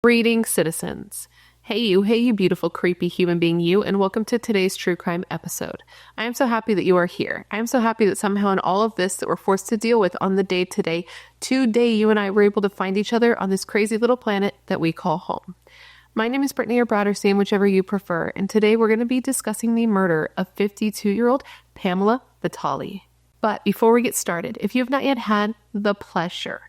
Greetings, citizens. Hey you beautiful, creepy human being you, and welcome to today's true crime episode. I am so happy that you are here. I am so happy that somehow in all of this that we're forced to deal with on the day today, you and I were able to find each other on this crazy little planet that we call home. My name is Brittany or BRATTERSTEIN, whichever you prefer, and today we're going to be discussing the murder of 52-year-old Pamela Vitale. But before we get started, if you have not yet had the pleasure,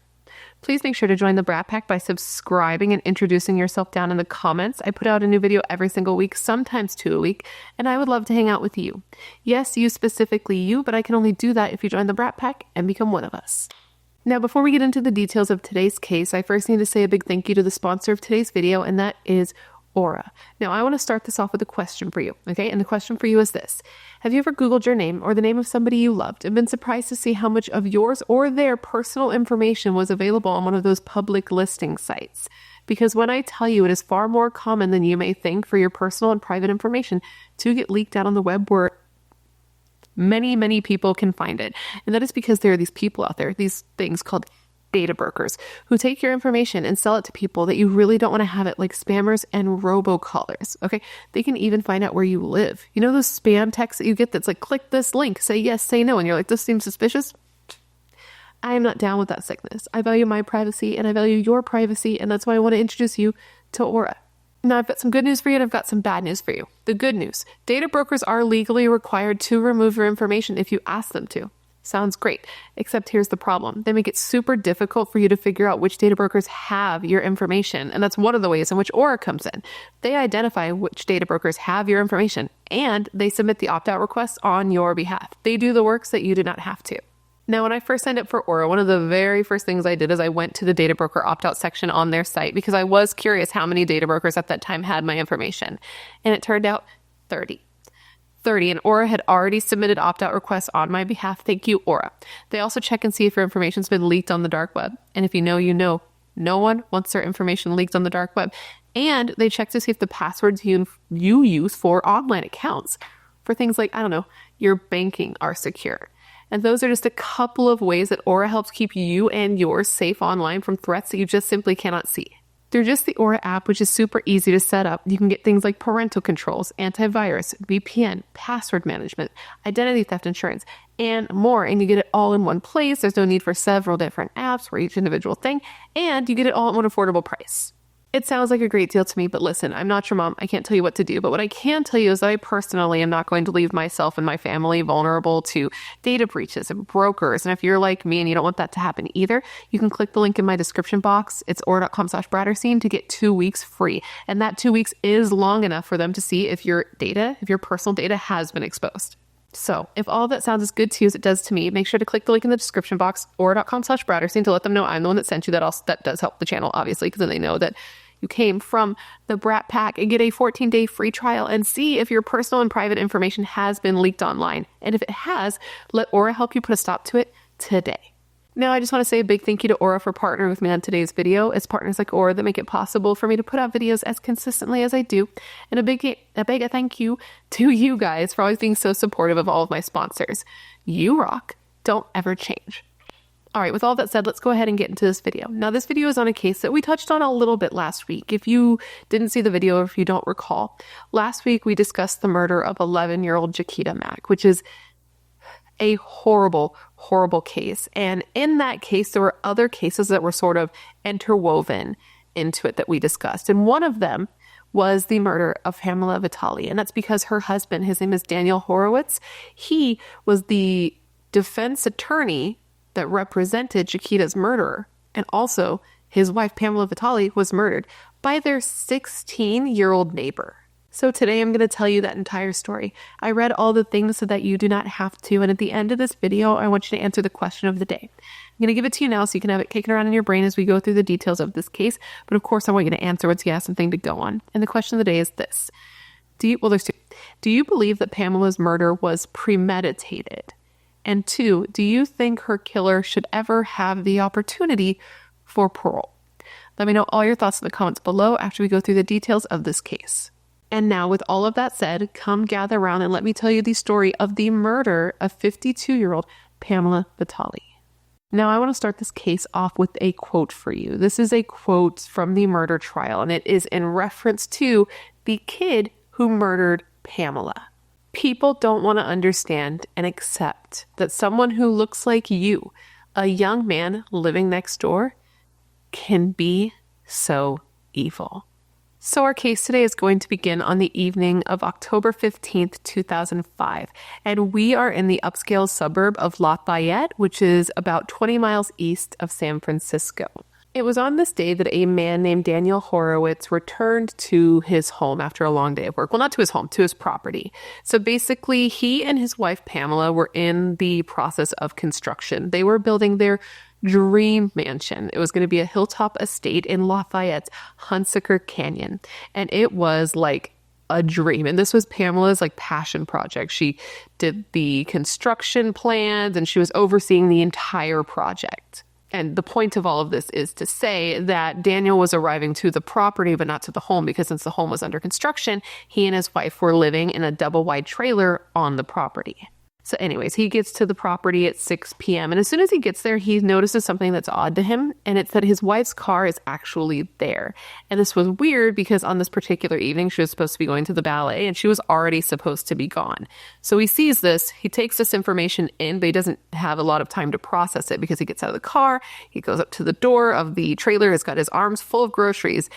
please make sure to join the Brat Pack by subscribing and introducing yourself down in the comments. I put out a new video every single week, sometimes 2 a week, and I would love to hang out with you. Yes, you specifically you, but I can only do that if you join the Brat Pack and become one of us. Now, before we get into the details of today's case, I first need to say a big thank you to the sponsor of today's video, and that is Aura. Now, I want to start this off with a question for you, okay? And the question for you is this. Have you ever Googled your name or the name of somebody you loved and been surprised to see how much of yours or their personal information was available on one of those public listing sites? Because when I tell you, it is far more common than you may think for your personal and private information to get leaked out on the web where many people can find it. And that is because there are these people out there, these things called data brokers, who take your information and sell it to people that you really don't want to have it, like spammers and robocallers. Okay, they can even find out where you live. You know those spam texts that you get that's like, click this link, say yes, say no, and you're like, this seems suspicious? I am not down with that sickness. I value my privacy and I value your privacy, and that's why I want to introduce you to Aura. Now, I've got some good news for you and I've got some bad news for you. The good news, data brokers are legally required to remove your information if you ask them to. Sounds great, except here's the problem. They make it super difficult for you to figure out which data brokers have your information, and that's one of the ways in which Aura comes in. They identify which data brokers have your information, and they submit the opt-out requests on your behalf. They do the work so that you do not have to. Now, when I first signed up for Aura, one of the very first things I did is I went to the data broker opt-out section on their site because I was curious how many data brokers at that time had my information, and it turned out 30, and Aura had already submitted opt-out requests on my behalf. Thank you, Aura. They also check and see if your information's been leaked on the dark web. And if you know, you know. No one wants their information leaked on the dark web. And they check to see if the passwords you use for online accounts, for things like, I don't know, your banking, are secure. And those are just a couple of ways that Aura helps keep you and yours safe online from threats that you just simply cannot see. Through just the Aura app, which is super easy to set up, you can get things like parental controls, antivirus, VPN, password management, identity theft insurance, and more. And you get it all in one place. There's no need for several different apps for each individual thing, and you get it all at one affordable price. It sounds like a great deal to me, but listen, I'm not your mom. I can't tell you what to do. But what I can tell you is that I personally am not going to leave myself and my family vulnerable to data breaches and brokers. And if you're like me and you don't want that to happen either, you can click the link in my description box. It's aura.com/BRATTERSTEIN to get 2 weeks free. And that 2 weeks is long enough for them to see if your personal data has been exposed. So if all that sounds as good to you as it does to me, make sure to click the link in the description box, aura.com/BRATTERSTEIN, to let them know I'm the one that sent you. That does help the channel, obviously, because then they know that you came from the Brat Pack, and get a 14-day free trial and see if your personal and private information has been leaked online. And if it has, let Aura help you put a stop to it today. Now, I just want to say a big thank you to Aura for partnering with me on today's video. It's partners like Aura that make it possible for me to put out videos as consistently as I do. And a big thank you to you guys for always being so supportive of all of my sponsors. You rock. Don't ever change. All right, with all that said, let's go ahead and get into this video. Now, this video is on a case that we touched on a little bit last week. If you didn't see the video or if you don't recall, last week we discussed the murder of 11-year-old Jaquita Mack, which is a horrible case. And in that case, there were other cases that were sort of interwoven into it that we discussed. And one of them was the murder of Pamela Vitale. And that's because her husband, his name is Daniel Horowitz, he was the defense attorney that represented Jaquita's murderer. And also, his wife, Pamela Vitale, was murdered by their 16-year-old neighbor. So today I'm going to tell you that entire story. I read all the things so that you do not have to. And at the end of this video, I want you to answer the question of the day. I'm going to give it to you now so you can have it kicking around in your brain as we go through the details of this case. But of course, I want you to answer what's yes and thing to go on. And the question of the day is this. There's two. Do you believe that Pamela's murder was premeditated? And 2, do you think her killer should ever have the opportunity for parole? Let me know all your thoughts in the comments below after we go through the details of this case. And now, with all of that said, come gather around and let me tell you the story of the murder of 52-year-old Pamela Vitale. Now, I want to start this case off with a quote for you. This is a quote from the murder trial, and it is in reference to the kid who murdered Pamela. People don't want to understand and accept that someone who looks like you, a young man living next door, can be so evil. So our case today is going to begin on the evening of October 15th, 2005, and we are in the upscale suburb of Lafayette, which is about 20 miles east of San Francisco. It was on this day that a man named Daniel Horowitz returned to his home after a long day of work. Well, not to his home, to his property. So basically, he and his wife Pamela were in the process of construction. They were building their dream mansion. It was going to be a hilltop estate in Lafayette's Hunsaker Canyon. And it was like a dream. And this was Pamela's like passion project. She did the construction plans and she was overseeing the entire project. And the point of all of this is to say that Daniel was arriving to the property, but not to the home, because since the home was under construction, he and his wife were living in a double wide trailer on the property. So anyways, he gets to the property at 6 p.m. And as soon as he gets there, he notices something that's odd to him. And it's that his wife's car is actually there. And this was weird because on this particular evening, she was supposed to be going to the ballet and she was already supposed to be gone. So he sees this, he takes this information in, but he doesn't have a lot of time to process it because he gets out of the car. He goes up to the door of the trailer, has got his arms full of groceries.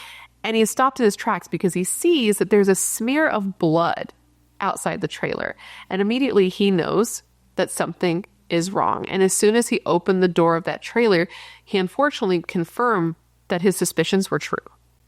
And he is stopped in his tracks because he sees that there's a smear of blood outside the trailer. And immediately he knows that something is wrong. And as soon as he opened the door of that trailer, he unfortunately confirmed that his suspicions were true.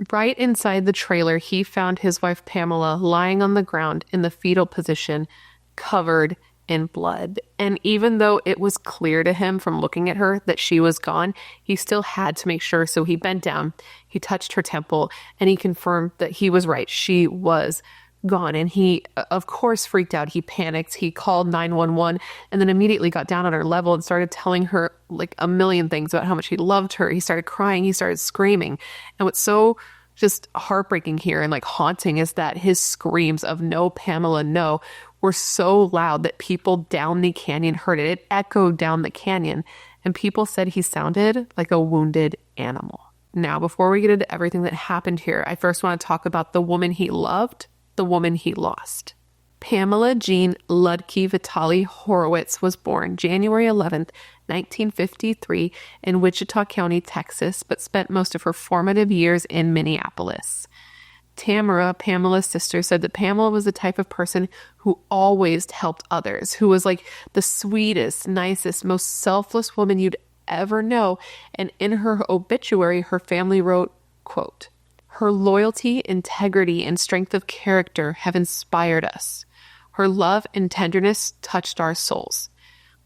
Right inside the trailer, he found his wife Pamela lying on the ground in the fetal position, covered in blood. And even though it was clear to him from looking at her that she was gone, he still had to make sure. So he bent down, he touched her temple, and he confirmed that he was right. She was gone. And he, of course, freaked out. He panicked. He called 911 and then immediately got down on her level and started telling her like a million things about how much he loved her. He started crying. He started screaming. And what's so just heartbreaking here and like haunting is that his screams of "No, Pamela, no" were so loud that people down the canyon heard it. It echoed down the canyon. And people said he sounded like a wounded animal. Now, before we get into everything that happened here, I first want to talk about the woman he loved, the woman he lost. Pamela Jean Ludke Vitale Horowitz was born January 11th, 1953 in Wichita County, Texas, but spent most of her formative years in Minneapolis. Tamara, Pamela's sister, said that Pamela was the type of person who always helped others, who was like the sweetest, nicest, most selfless woman you'd ever know. And in her obituary, her family wrote, quote, "Her loyalty, integrity, and strength of character have inspired us. Her love and tenderness touched our souls.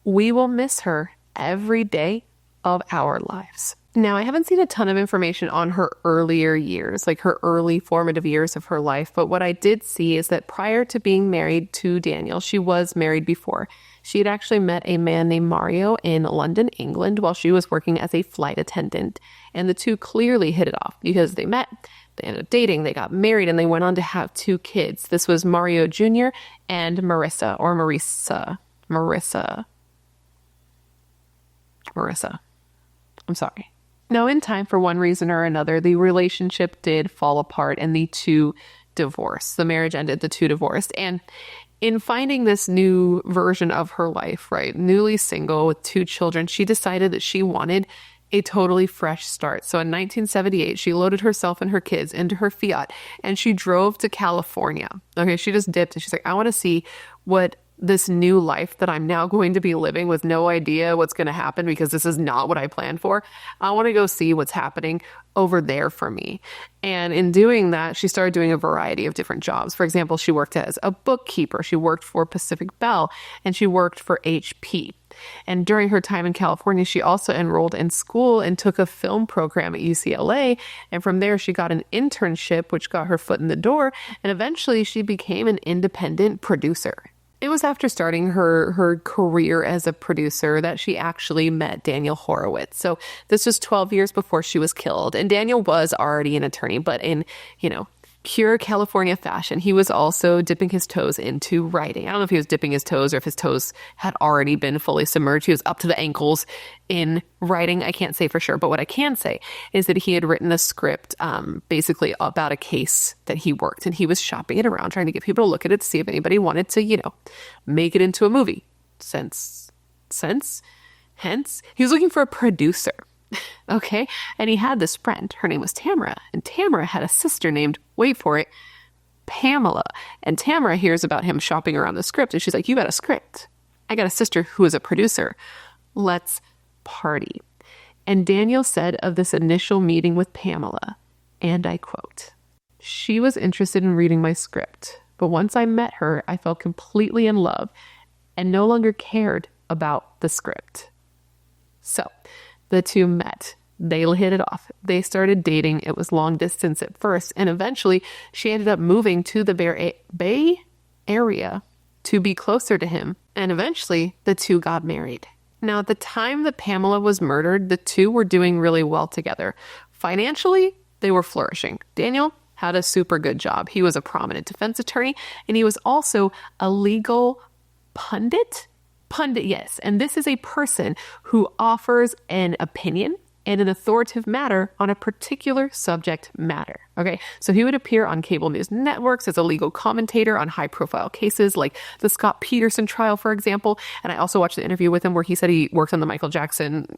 We will miss her every day of our lives." Now, I haven't seen a ton of information on her earlier years, like her early formative years of her life, but what I did see is that prior to being married to Daniel, she was married before. She had actually met a man named Mario in London, England, while she was working as a flight attendant. And the two clearly hit it off because they met, they ended up dating, they got married, and they went on to have 2 kids. This was Mario Jr. and Marissa, or Marissa. I'm sorry. Now, in time, for one reason or another, the relationship did fall apart and the two divorced. The marriage ended, the two divorced. And in finding this new version of her life, right, newly single with 2 children, she decided that she wanted a totally fresh start. So in 1978, she loaded herself and her kids into her Fiat and she drove to California. Okay, she just dipped and she's like, I want to see what this new life that I'm now going to be living with no idea what's going to happen because this is not what I planned for. I want to go see what's happening over there for me. And in doing that, she started doing a variety of different jobs. For example, she worked as a bookkeeper. She worked for Pacific Bell and she worked for HP. And during her time in California, she also enrolled in school and took a film program at UCLA. And from there, she got an internship, which got her foot in the door. And eventually, she became an independent producer. It was after starting her career as a producer that she actually met Daniel Horowitz. So this was 12 years before she was killed. And Daniel was already an attorney, but in, pure California fashion, he was also dipping his toes into writing. I don't know if he was dipping his toes or if his toes had already been fully submerged. He was up to the ankles in writing. I can't say for sure, but what I can say is that he had written a script basically about a case that he worked, and he was shopping it around, trying to get people to look at it to see if anybody wanted to, make it into a movie. Hence, he was looking for a producer. Okay. And he had this friend. Her name was Tamara. And Tamara had a sister named, wait for it, Pamela. And Tamara hears about him shopping around the script. And she's like, you got a script. I got a sister who is a producer. Let's party. And Daniel said of this initial meeting with Pamela, and I quote, she was interested in reading my script. But once I met her, I fell completely in love and no longer cared about the script. So the two met. They hit it off. They started dating. It was long distance at first. And eventually she ended up moving to the Bay Area to be closer to him. And eventually the two got married. Now, at the time that Pamela was murdered, the two were doing really well together. Financially, they were flourishing. Daniel had a super good job. He was a prominent defense attorney, and he was also a legal pundit. Yes. And this is a person who offers an opinion and an authoritative matter on a particular subject matter. Okay. So he would appear on cable news networks as a legal commentator on high profile cases like the Scott Peterson trial, for example. And I also watched the interview with him where he said he worked on the Michael Jackson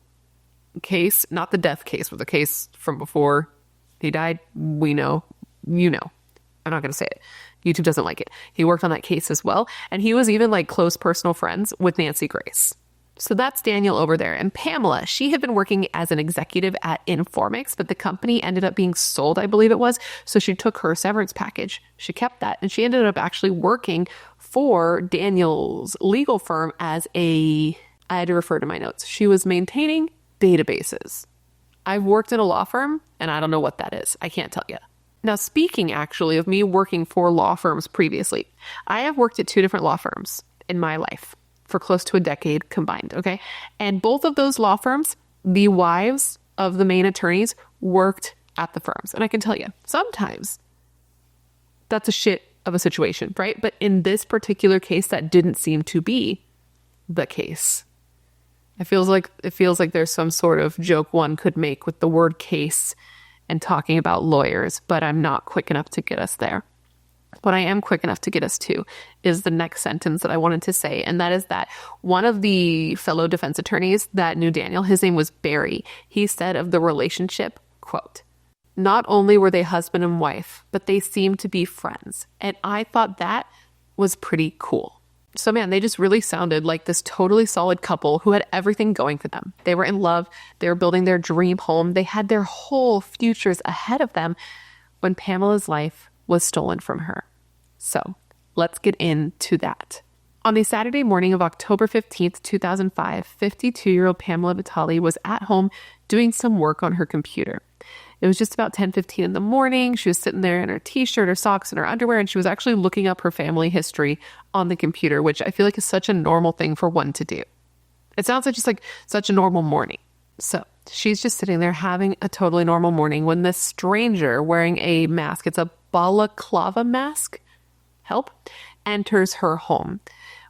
case, not the death case, but the case from before he died. We know, I'm not going to say it. YouTube doesn't like it. He worked on that case as well. And he was even like close personal friends with Nancy Grace. So that's Daniel over there. And Pamela, she had been working as an executive at Informix, but the company ended up being sold, I believe it was. So she took her severance package. She kept that. And she ended up actually working for Daniel's legal firm as I had to refer to my notes. She was maintaining databases. I've worked in a law firm and I don't know what that is. I can't tell you. Now, speaking actually of me working for law firms previously, I have worked at 2 different law firms in my life for close to a decade combined, okay? And both of those law firms, the wives of the main attorneys worked at the firms. And I can tell you, sometimes that's a shit of a situation, right? But in this particular case, that didn't seem to be the case. It feels like there's some sort of joke one could make with the word case and talking about lawyers, but I'm not quick enough to get us there. What I am quick enough to get us to is the next sentence that I wanted to say, and that is that one of the fellow defense attorneys that knew Daniel, his name was Barry, he said of the relationship, quote, not only were they husband and wife, but they seemed to be friends. And I thought that was pretty cool. So man, they just really sounded like this totally solid couple who had everything going for them. They were in love. They were building their dream home. They had their whole futures ahead of them when Pamela's life was stolen from her. So let's get into that. On the Saturday morning of October 15th, 2005, 52-year-old Pamela Vitale was at home doing some work on her computer. It was just about 10:15 in the morning. She was sitting there in her t-shirt, her socks, and her underwear, and she was actually looking up her family history on the computer, which I feel like is such a normal thing for one to do. It sounds like just like such a normal morning. So she's just sitting there having a totally normal morning when this stranger wearing a mask, it's a balaclava mask, enters her home.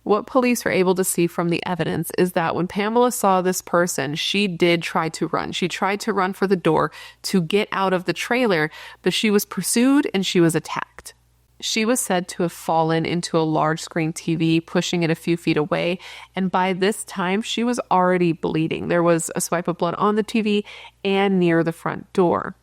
What police were able to see from the evidence is that when Pamela saw this person, she did try to run. She tried to run for the door to get out of the trailer, but she was pursued and she was attacked. She was said to have fallen into a large screen TV, pushing it a few feet away. And by this time, she was already bleeding. There was a swipe of blood on the TV and near the front door.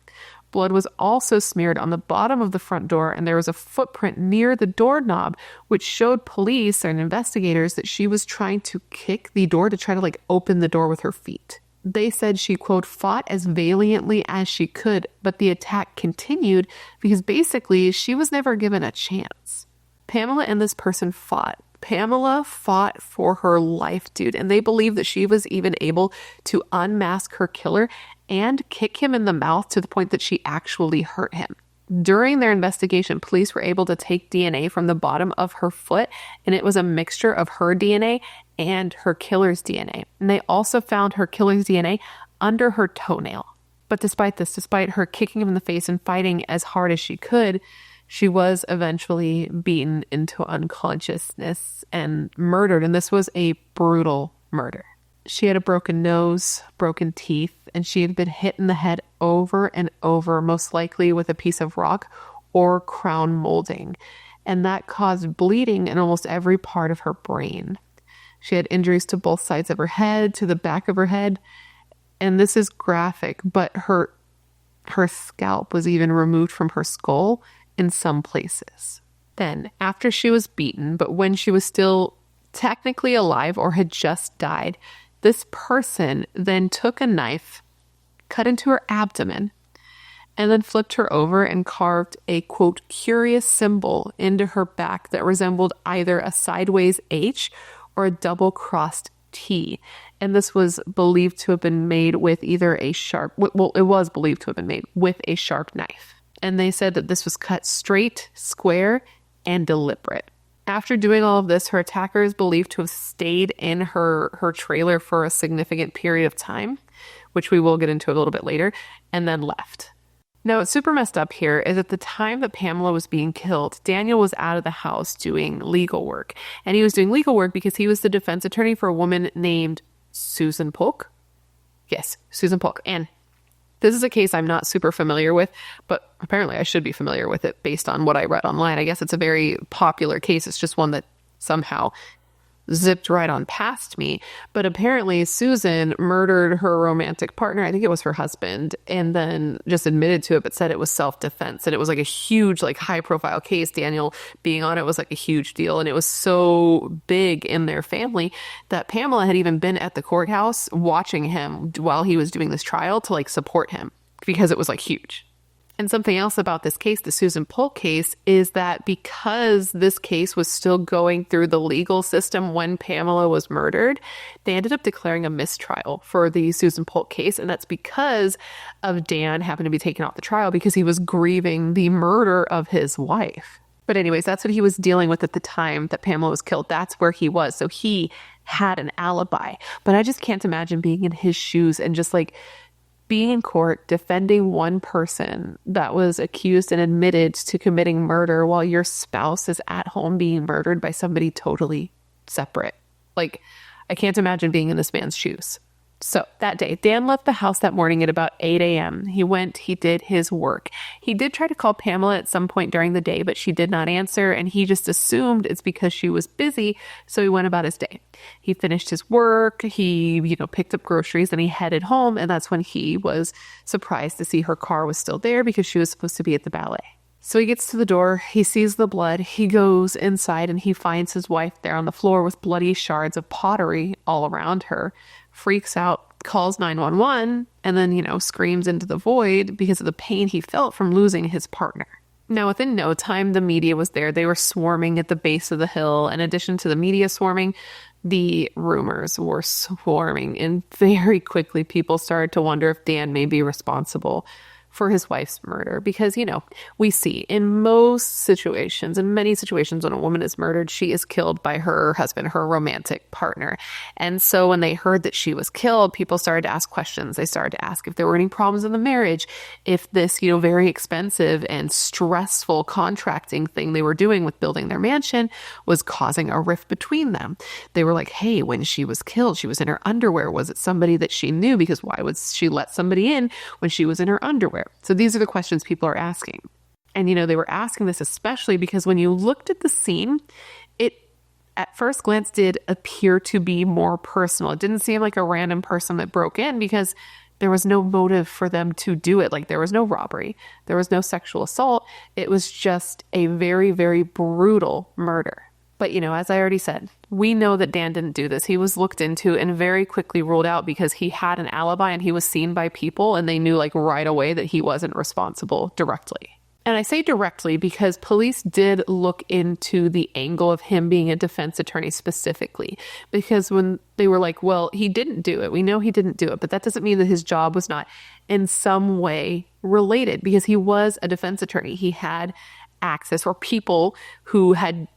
Blood was also smeared on the bottom of the front door, and there was a footprint near the doorknob, which showed police and investigators that she was trying to kick the door to try to open the door with her feet. They said she, quote, fought as valiantly as she could, but the attack continued because basically she was never given a chance. Pamela and this person fought. Pamela fought for her life, dude, and they believe that she was even able to unmask her killer and kick him in the mouth to the point that she actually hurt him. During their investigation, police were able to take DNA from the bottom of her foot, and it was a mixture of her DNA and her killer's DNA. And they also found her killer's DNA under her toenail. But despite this, despite her kicking him in the face and fighting as hard as she could, She was eventually beaten into unconsciousness and murdered, and this was a brutal murder. She had a broken nose, broken teeth, and she had been hit in the head over and over, most likely with a piece of rock or crown molding, and that caused bleeding in almost every part of her brain. She had injuries to both sides of her head, to the back of her head, and this is graphic, but her scalp was even removed from her skull in some places. Then, after she was beaten, but when she was still technically alive or had just died, this person then took a knife, cut into her abdomen, and then flipped her over and carved a, quote, curious symbol into her back that resembled either a sideways H or a double-crossed T. And this was believed to have been made with either a sharp, well, it was believed to have been made with a sharp knife. And they said that this was cut straight, square, and deliberate. After doing all of this, her attacker is believed to have stayed in her trailer for a significant period of time, which we will get into a little bit later, and then left. Now, what's super messed up here is at the time that Pamela was being killed, Daniel was out of the house doing legal work. And he was doing legal work because he was the defense attorney for a woman named Susan Polk. Yes, Susan Polk. And this is a case I'm not super familiar with, but apparently I should be familiar with it based on what I read online. I guess it's a very popular case. It's just one that somehow zipped right on past me. But apparently Susan murdered her romantic partner. I think it was her husband, and then just admitted to it, but said it was self-defense. And it was like a huge, like high profile case. Daniel being on it was like a huge deal. And it was so big in their family that Pamela had even been at the courthouse watching him while he was doing this trial to like support him because it was like huge. And something else about this case, the Susan Polk case, is that because this case was still going through the legal system when Pamela was murdered, they ended up declaring a mistrial for the Susan Polk case. And that's because of Dan having to be taken off the trial because he was grieving the murder of his wife. But anyways, that's what he was dealing with at the time that Pamela was killed. That's where he was. So he had an alibi. But I just can't imagine being in his shoes and just like being in court defending one person that was accused and admitted to committing murder while your spouse is at home being murdered by somebody totally separate. Like, I can't imagine being in this man's shoes. So that day, Dan left the house that morning at about 8 a.m. He did his work. He did try to call Pamela at some point during the day, but she did not answer, and he just assumed it's because she was busy, so he went about his day. He finished his work, he, picked up groceries, and he headed home, and that's when he was surprised to see her car was still there because she was supposed to be at the ballet. So he gets to the door, he sees the blood, he goes inside, and he finds his wife there on the floor with bloody shards of pottery all around her. Freaks out, calls 911, and then, screams into the void because of the pain he felt from losing his partner. Now, within no time, the media was there. They were swarming at the base of the hill. In addition to the media swarming, the rumors were swarming. And very quickly, people started to wonder if Dan may be responsible for his wife's murder. Because, we see in most situations, in many situations when a woman is murdered, she is killed by her husband, her romantic partner. And so when they heard that she was killed, people started to ask questions. They started to ask if there were any problems in the marriage, if this, very expensive and stressful contracting thing they were doing with building their mansion was causing a rift between them. They were like, hey, when she was killed, she was in her underwear. Was it somebody that she knew? Because why would she let somebody in when she was in her underwear? So these are the questions people are asking. And, they were asking this especially because when you looked at the scene, it at first glance did appear to be more personal. It didn't seem like a random person that broke in because there was no motive for them to do it. Like there was no robbery. There was no sexual assault. It was just a very, very brutal murder. But, as I already said, we know that Dan didn't do this. He was looked into and very quickly ruled out because he had an alibi and he was seen by people and they knew right away that he wasn't responsible directly. And I say directly because police did look into the angle of him being a defense attorney specifically. Because when they were like, well, he didn't do it. We know he didn't do it. But that doesn't mean that his job was not in some way related because he was a defense attorney. He had access or people who had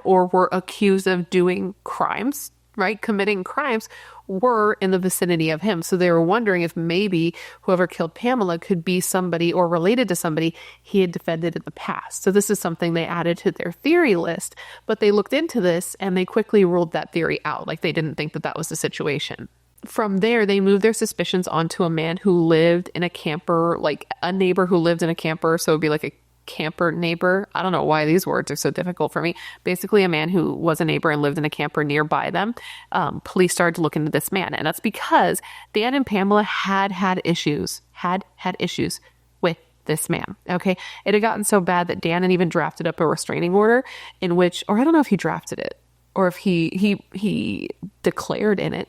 or were accused of doing crimes right, committing crimes were in the vicinity of him. So they were wondering if maybe whoever killed Pamela could be somebody or related to somebody he had defended in the past. So this is something they added to their theory list, but they looked into this and they quickly ruled that theory out. Like they didn't think that that was the situation. From there, they moved their suspicions onto a man who lived in a camper, like a neighbor who lived in a camper. So it'd be like a camper neighbor. I don't know why these words are so difficult for me. Basically, a man who was a neighbor and lived in a camper nearby them. Police started to look into this man. And that's because Dan and Pamela had issues with this man. Okay. It had gotten so bad that Dan had even drafted up a restraining order in which, or I don't know if he drafted it or if he declared in it.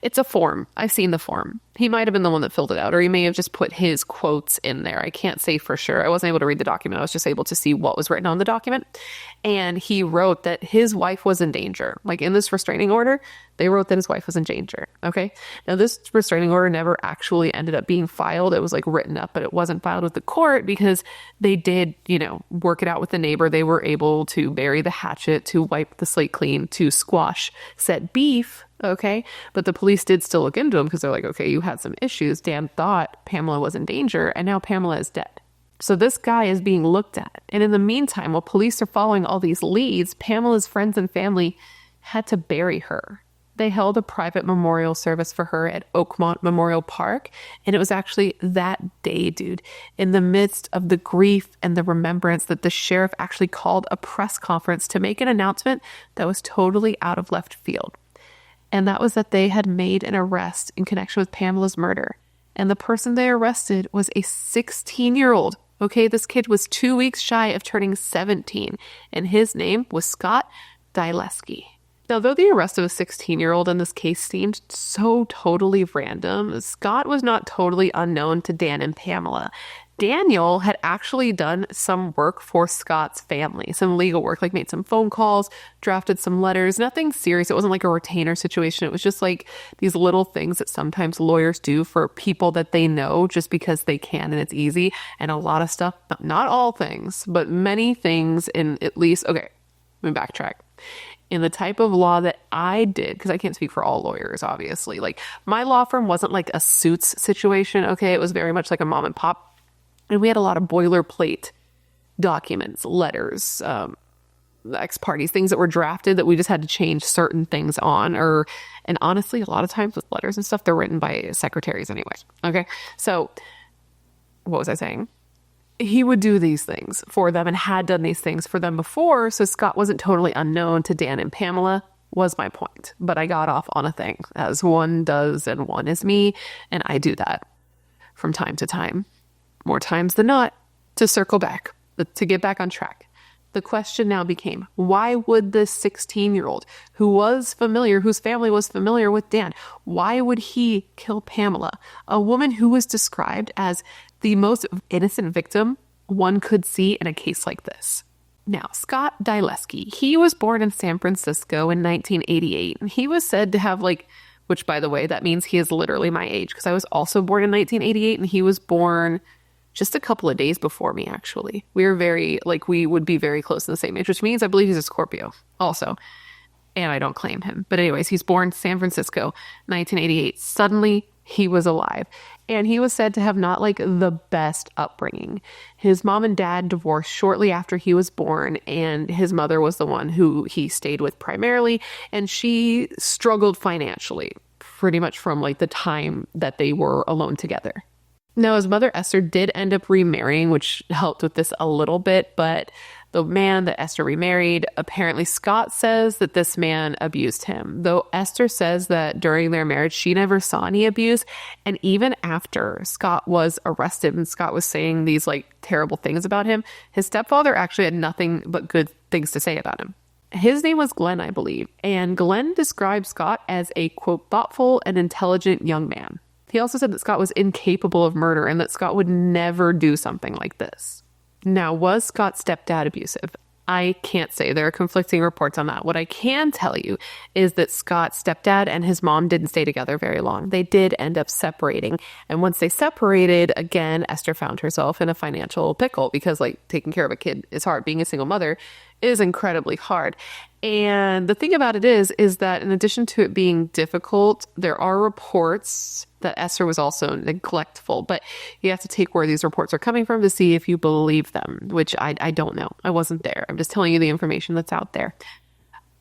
It's a form. I've seen the form. He might have been the one that filled it out, or he may have just put his quotes in there. I can't say for sure. I wasn't able to read the document. I was just able to see what was written on the document. And he wrote that his wife was in danger. Like in this restraining order, they wrote that his wife was in danger. Okay. Now this restraining order never actually ended up being filed. It was like written up, but it wasn't filed with the court because they did, work it out with the neighbor. They were able to bury the hatchet, to wipe the slate clean, to squash said beef. Okay. But the police did still look into him because they're like, okay, you had some issues. Dan thought Pamela was in danger and now Pamela is dead. So this guy is being looked at. And in the meantime, while police are following all these leads, Pamela's friends and family had to bury her. They held a private memorial service for her at Oakmont Memorial Park. And it was actually that day, dude, in the midst of the grief and the remembrance, that the sheriff actually called a press conference to make an announcement that was totally out of left field. And that was that they had made an arrest in connection with Pamela's murder. And the person they arrested was a 16-year-old. Okay, this kid was 2 weeks shy of turning 17. And his name was Scott Dyleski. Now, though the arrest of a 16-year-old in this case seemed so totally random, Scott was not totally unknown to Dan and Pamela. Daniel had actually done some work for Scott's family, some legal work, like made some phone calls, drafted some letters, nothing serious. It wasn't like a retainer situation. It was just like these little things that sometimes lawyers do for people that they know just because they can and it's easy. And a lot of stuff, not all things, but many things in at least, okay, let me backtrack. In the type of law that I did, because I can't speak for all lawyers, obviously, like my law firm wasn't like a suits situation. Okay. It was very much like a mom and pop. And we had a lot of boilerplate documents, letters, ex partes, things that were drafted that we just had to change certain things on. And honestly, a lot of times with letters and stuff, they're written by secretaries anyway. Okay. So what was I saying? He would do these things for them and had done these things for them before. So Scott wasn't totally unknown to Dan and Pamela, was my point. But I got off on a thing, as one does, and one is me. And I do that from time to time. More times than not, to circle back, to get back on track. The question now became, why would this 16-year-old whose family was familiar with Dan, why would he kill Pamela, a woman who was described as the most innocent victim one could see in a case like this? Now, Scott Dyleski, he was born in San Francisco in 1988, and he was said to have which by the way, that means he is literally my age, because I was also born in 1988 and he was born just a couple of days before me, actually. We would be very close in the same age, which means I believe he's a Scorpio also. And I don't claim him. But anyways, he's born San Francisco, 1988. Suddenly, he was alive. And he was said to have not the best upbringing. His mom and dad divorced shortly after he was born, and his mother was the one who he stayed with primarily. And she struggled financially pretty much from the time that they were alone together. Now, his mother, Esther, did end up remarrying, which helped with this a little bit, but the man that Esther remarried, apparently Scott says that this man abused him, though Esther says that during their marriage, she never saw any abuse. And even after Scott was arrested and Scott was saying these terrible things about him, his stepfather actually had nothing but good things to say about him. His name was Glenn, I believe, and Glenn described Scott as a, quote, thoughtful and intelligent young man. He also said that Scott was incapable of murder and that Scott would never do something like this. Now, was Scott's stepdad abusive? I can't say. There are conflicting reports on that. What I can tell you is that Scott's stepdad and his mom didn't stay together very long. They did end up separating. And once they separated, again, Esther found herself in a financial pickle because taking care of a kid is hard. Being a single mother, is incredibly hard. And the thing about it is that in addition to it being difficult, there are reports that Esther was also neglectful, but you have to take where these reports are coming from to see if you believe them, which I don't know. I wasn't there. I'm just telling you the information that's out there.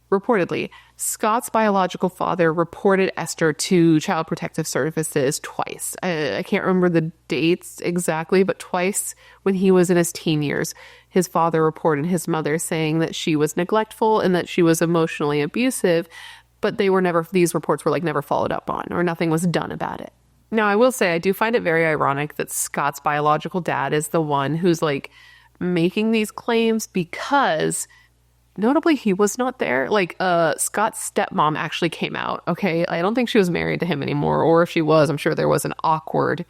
Reportedly, Scott's biological father reported Esther to Child Protective Services twice. I can't remember the dates exactly, but twice when he was in his teen years, his father reported his mother saying that she was neglectful and that she was emotionally abusive, but these reports were never followed up on, or nothing was done about it. Now, I will say, I do find it very ironic that Scott's biological dad is the one who's making these claims because notably, he was not there. Scott's stepmom actually came out, okay? I don't think she was married to him anymore, or if she was, I'm sure there was an awkward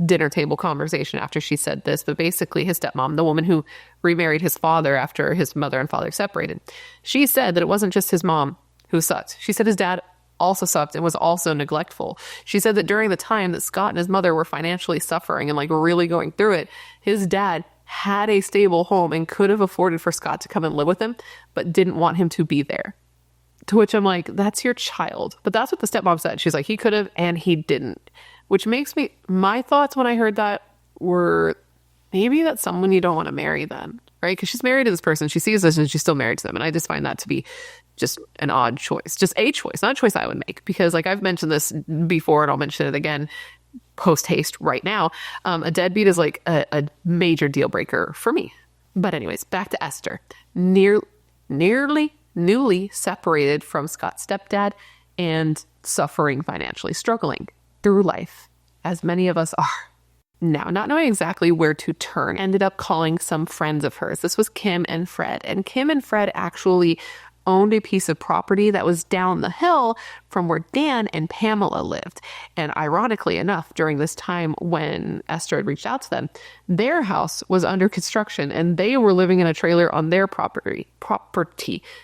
dinner table conversation after she said this, but basically his stepmom, the woman who remarried his father after his mother and father separated, she said that it wasn't just his mom who sucked. She said his dad also sucked and was also neglectful. She said that during the time that Scott and his mother were financially suffering and really going through it, his dad had a stable home and could have afforded for Scott to come and live with him, but didn't want him to be there. To which I'm like, that's your child. But that's what the stepmom said. She's like, he could have and he didn't. Which makes my thoughts when I heard that were, maybe that's someone you don't want to marry then, right? Because she's married to this person. She sees this and she's still married to them. And I just find that to be just an odd choice. Just a choice, not a choice I would make. Because I've mentioned this before and I'll mention it again post haste right now. A deadbeat is a major deal breaker for me. But anyways, back to Esther. Nearly newly separated from Scott's stepdad and suffering financially, struggling through life, as many of us are. Now, not knowing exactly where to turn, ended up calling some friends of hers. This was Kim and Fred. And Kim and Fred actually owned a piece of property that was down the hill from where Dan and Pamela lived. And ironically enough, during this time when Esther had reached out to them, their house was under construction and they were living in a trailer on their property,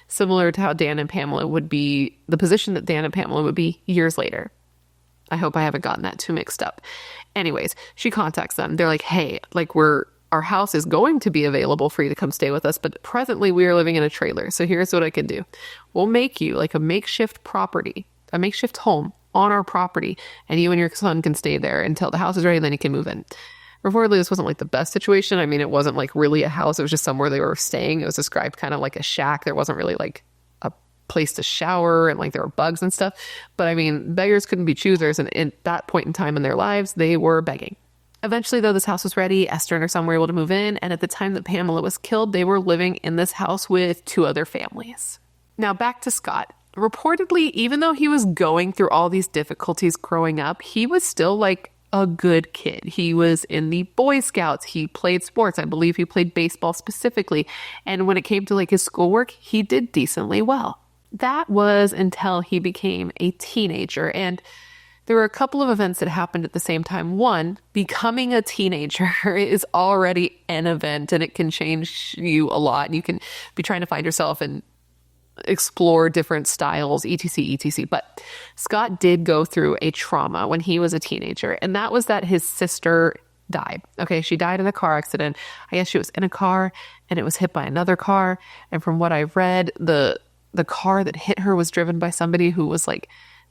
similar to how Dan and Pamela would be, the position that Dan and Pamela would be years later. I hope I haven't gotten that too mixed up. Anyways, she contacts them. They're like, hey, our house is going to be available for you to come stay with us, but presently we are living in a trailer. So here's what I can do. We'll make you a makeshift property, a makeshift home on our property, and you and your son can stay there until the house is ready, and then you can move in. Reportedly, this wasn't the best situation. I mean, it wasn't really a house. It was just somewhere they were staying. It was described kind of like a shack. There wasn't really a place to shower, and there were bugs and stuff. But I mean, beggars couldn't be choosers. And at that point in time in their lives, they were begging. Eventually, though, this house was ready. Esther and her son were able to move in. And at the time that Pamela was killed, they were living in this house with 2 other families. Now, back to Scott. Reportedly, even though he was going through all these difficulties growing up, he was still a good kid. He was in the Boy Scouts. He played sports. I believe he played baseball specifically. And when it came to his schoolwork, he did decently well. That was until he became a teenager. And there were a couple of events that happened at the same time. One, becoming a teenager is already an event and it can change you a lot. And you can be trying to find yourself and explore different styles, etc., etc. But Scott did go through a trauma when he was a teenager, and that was that his sister died. Okay, she died in a car accident. I guess she was in a car and it was hit by another car. And from what I've read, the car that hit her was driven by somebody who was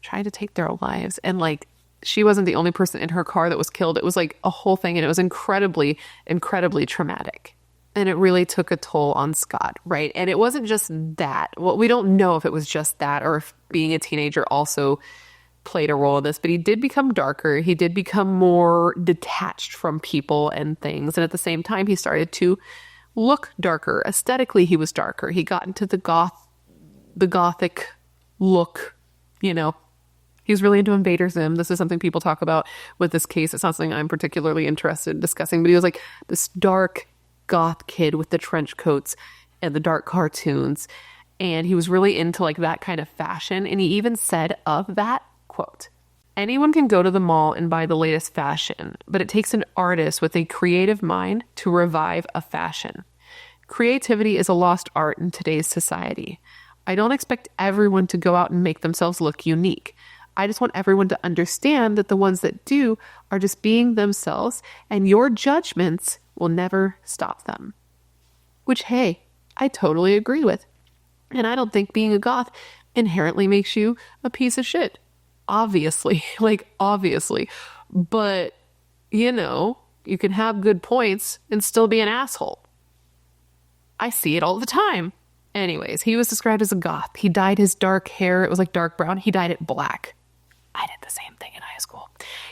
trying to take their lives. And she wasn't the only person in her car that was killed. It was a whole thing. And it was incredibly, incredibly traumatic. And it really took a toll on Scott, right? And it wasn't just that. Well, we don't know if it was just that or if being a teenager also played a role in this, but he did become darker. He did become more detached from people and things. And at the same time, he started to look darker. Aesthetically, he was darker. He got into the gothic look, He was really into Invader Zim. This is something people talk about with this case. It's not something I'm particularly interested in discussing, but he was this dark goth kid with the trench coats and the dark cartoons. And he was really into that kind of fashion. And he even said of that, quote, "Anyone can go to the mall and buy the latest fashion, but it takes an artist with a creative mind to revive a fashion. Creativity is a lost art in today's society. I don't expect everyone to go out and make themselves look unique. I just want everyone to understand that the ones that do are just being themselves, and your judgments will never stop them." Which, hey, I totally agree with. And I don't think being a goth inherently makes you a piece of shit. Obviously, obviously. But, you can have good points and still be an asshole. I see it all the time. Anyways, he was described as a goth. He dyed his dark hair. It was like dark brown. He dyed it black. I did the same thing in high school.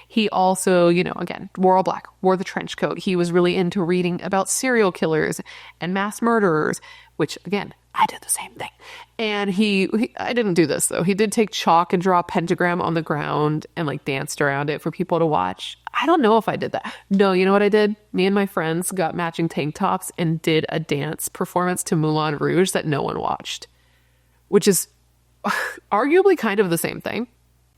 He also, again, wore all black, wore the trench coat. He was really into reading about serial killers and mass murderers, which, again, I did the same thing. And I didn't do this though. He did take chalk and draw a pentagram on the ground and danced around it for people to watch. I don't know if I did that. No, you know what I did? Me and my friends got matching tank tops and did a dance performance to Moulin Rouge that no one watched, which is arguably kind of the same thing.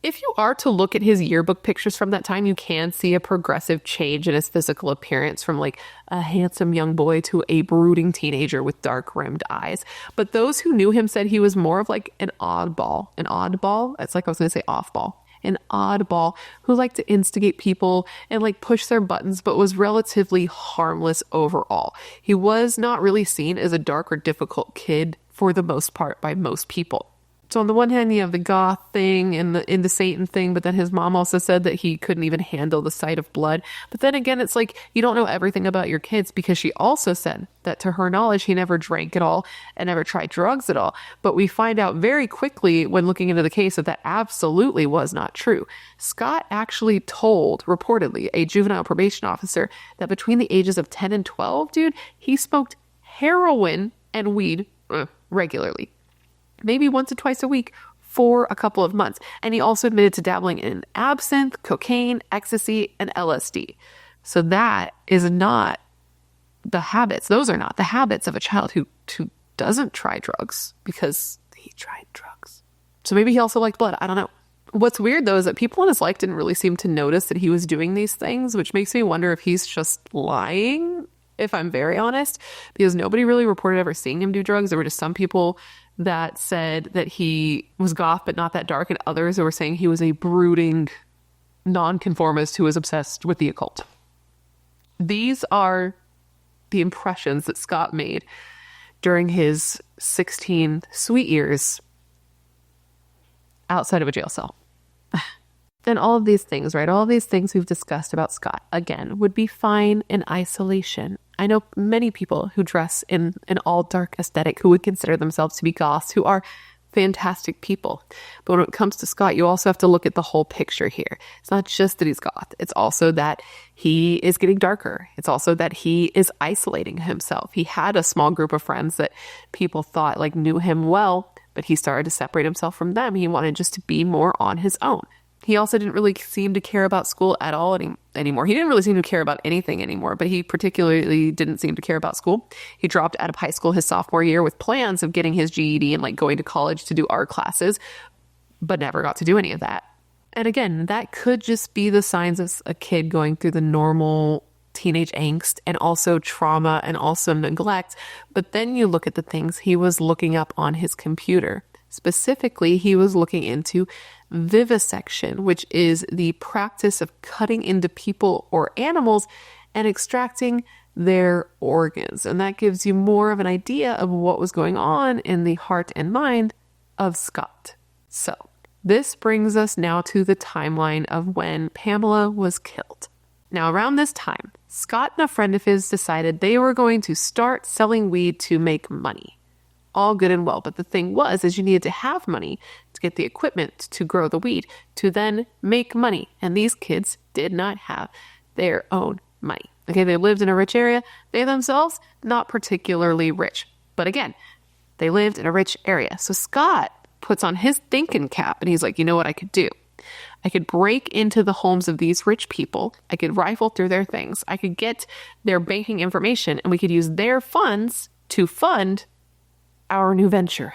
If you are to look at his yearbook pictures from that time, you can see a progressive change in his physical appearance from a handsome young boy to a brooding teenager with dark rimmed eyes. But those who knew him said he was more of an oddball. An oddball? It's I was going to say off-ball. An oddball who liked to instigate people and push their buttons, but was relatively harmless overall. He was not really seen as a dark or difficult kid for the most part by most people. So on the one hand, you have the goth thing and the Satan thing, but then his mom also said that he couldn't even handle the sight of blood. But then again, it's you don't know everything about your kids, because she also said that to her knowledge, he never drank at all and never tried drugs at all. But we find out very quickly when looking into the case that absolutely was not true. Scott actually told, reportedly, a juvenile probation officer that between the ages of 10 and 12, dude, he smoked heroin and weed regularly. Maybe once or twice a week for a couple of months. And he also admitted to dabbling in absinthe, cocaine, ecstasy, and LSD. So that is not the habits. Those are not the habits of a child who doesn't try drugs because he tried drugs. So maybe he also liked blood. I don't know. What's weird, though, is that people in his life didn't really seem to notice that he was doing these things, which makes me wonder if he's just lying, if I'm very honest, because nobody really reported ever seeing him do drugs. There were just some people that said that he was goth but not that dark, and others who were saying he was a brooding nonconformist who was obsessed with the occult. These are the impressions that Scott made during his 16 sweet years outside of a jail cell. Then all of these things, right? All of these things we've discussed about Scott, again, would be fine in isolation. I know many people who dress in an all dark aesthetic who would consider themselves to be goths, who are fantastic people. But when it comes to Scott, you also have to look at the whole picture here. It's not just that he's goth. It's also that he is getting darker. It's also that he is isolating himself. He had a small group of friends that people thought knew him well, but he started to separate himself from them. He wanted just to be more on his own. He also didn't really seem to care about school at all anymore. He didn't really seem to care about anything anymore, but he particularly didn't seem to care about school. He dropped out of high school his sophomore year with plans of getting his GED and going to college to do art classes, but never got to do any of that. And again, that could just be the signs of a kid going through the normal teenage angst and also trauma and also neglect. But then you look at the things he was looking up on his computer. Specifically, he was looking into vivisection, which is the practice of cutting into people or animals and extracting their organs. And that gives you more of an idea of what was going on in the heart and mind of Scott. So this brings us now to the timeline of when Pamela was killed. Now, around this time, Scott and a friend of his decided they were going to start selling weed to make money. All good and well, but the thing is you needed to have money to get the equipment to grow the weed, to then make money. And these kids did not have their own money. Okay, they lived in a rich area. They themselves, not particularly rich. But again, they lived in a rich area. So Scott puts on his thinking cap and he's like, you know what I could do? I could break into the homes of these rich people. I could rifle through their things. I could get their banking information and we could use their funds to fund our new venture.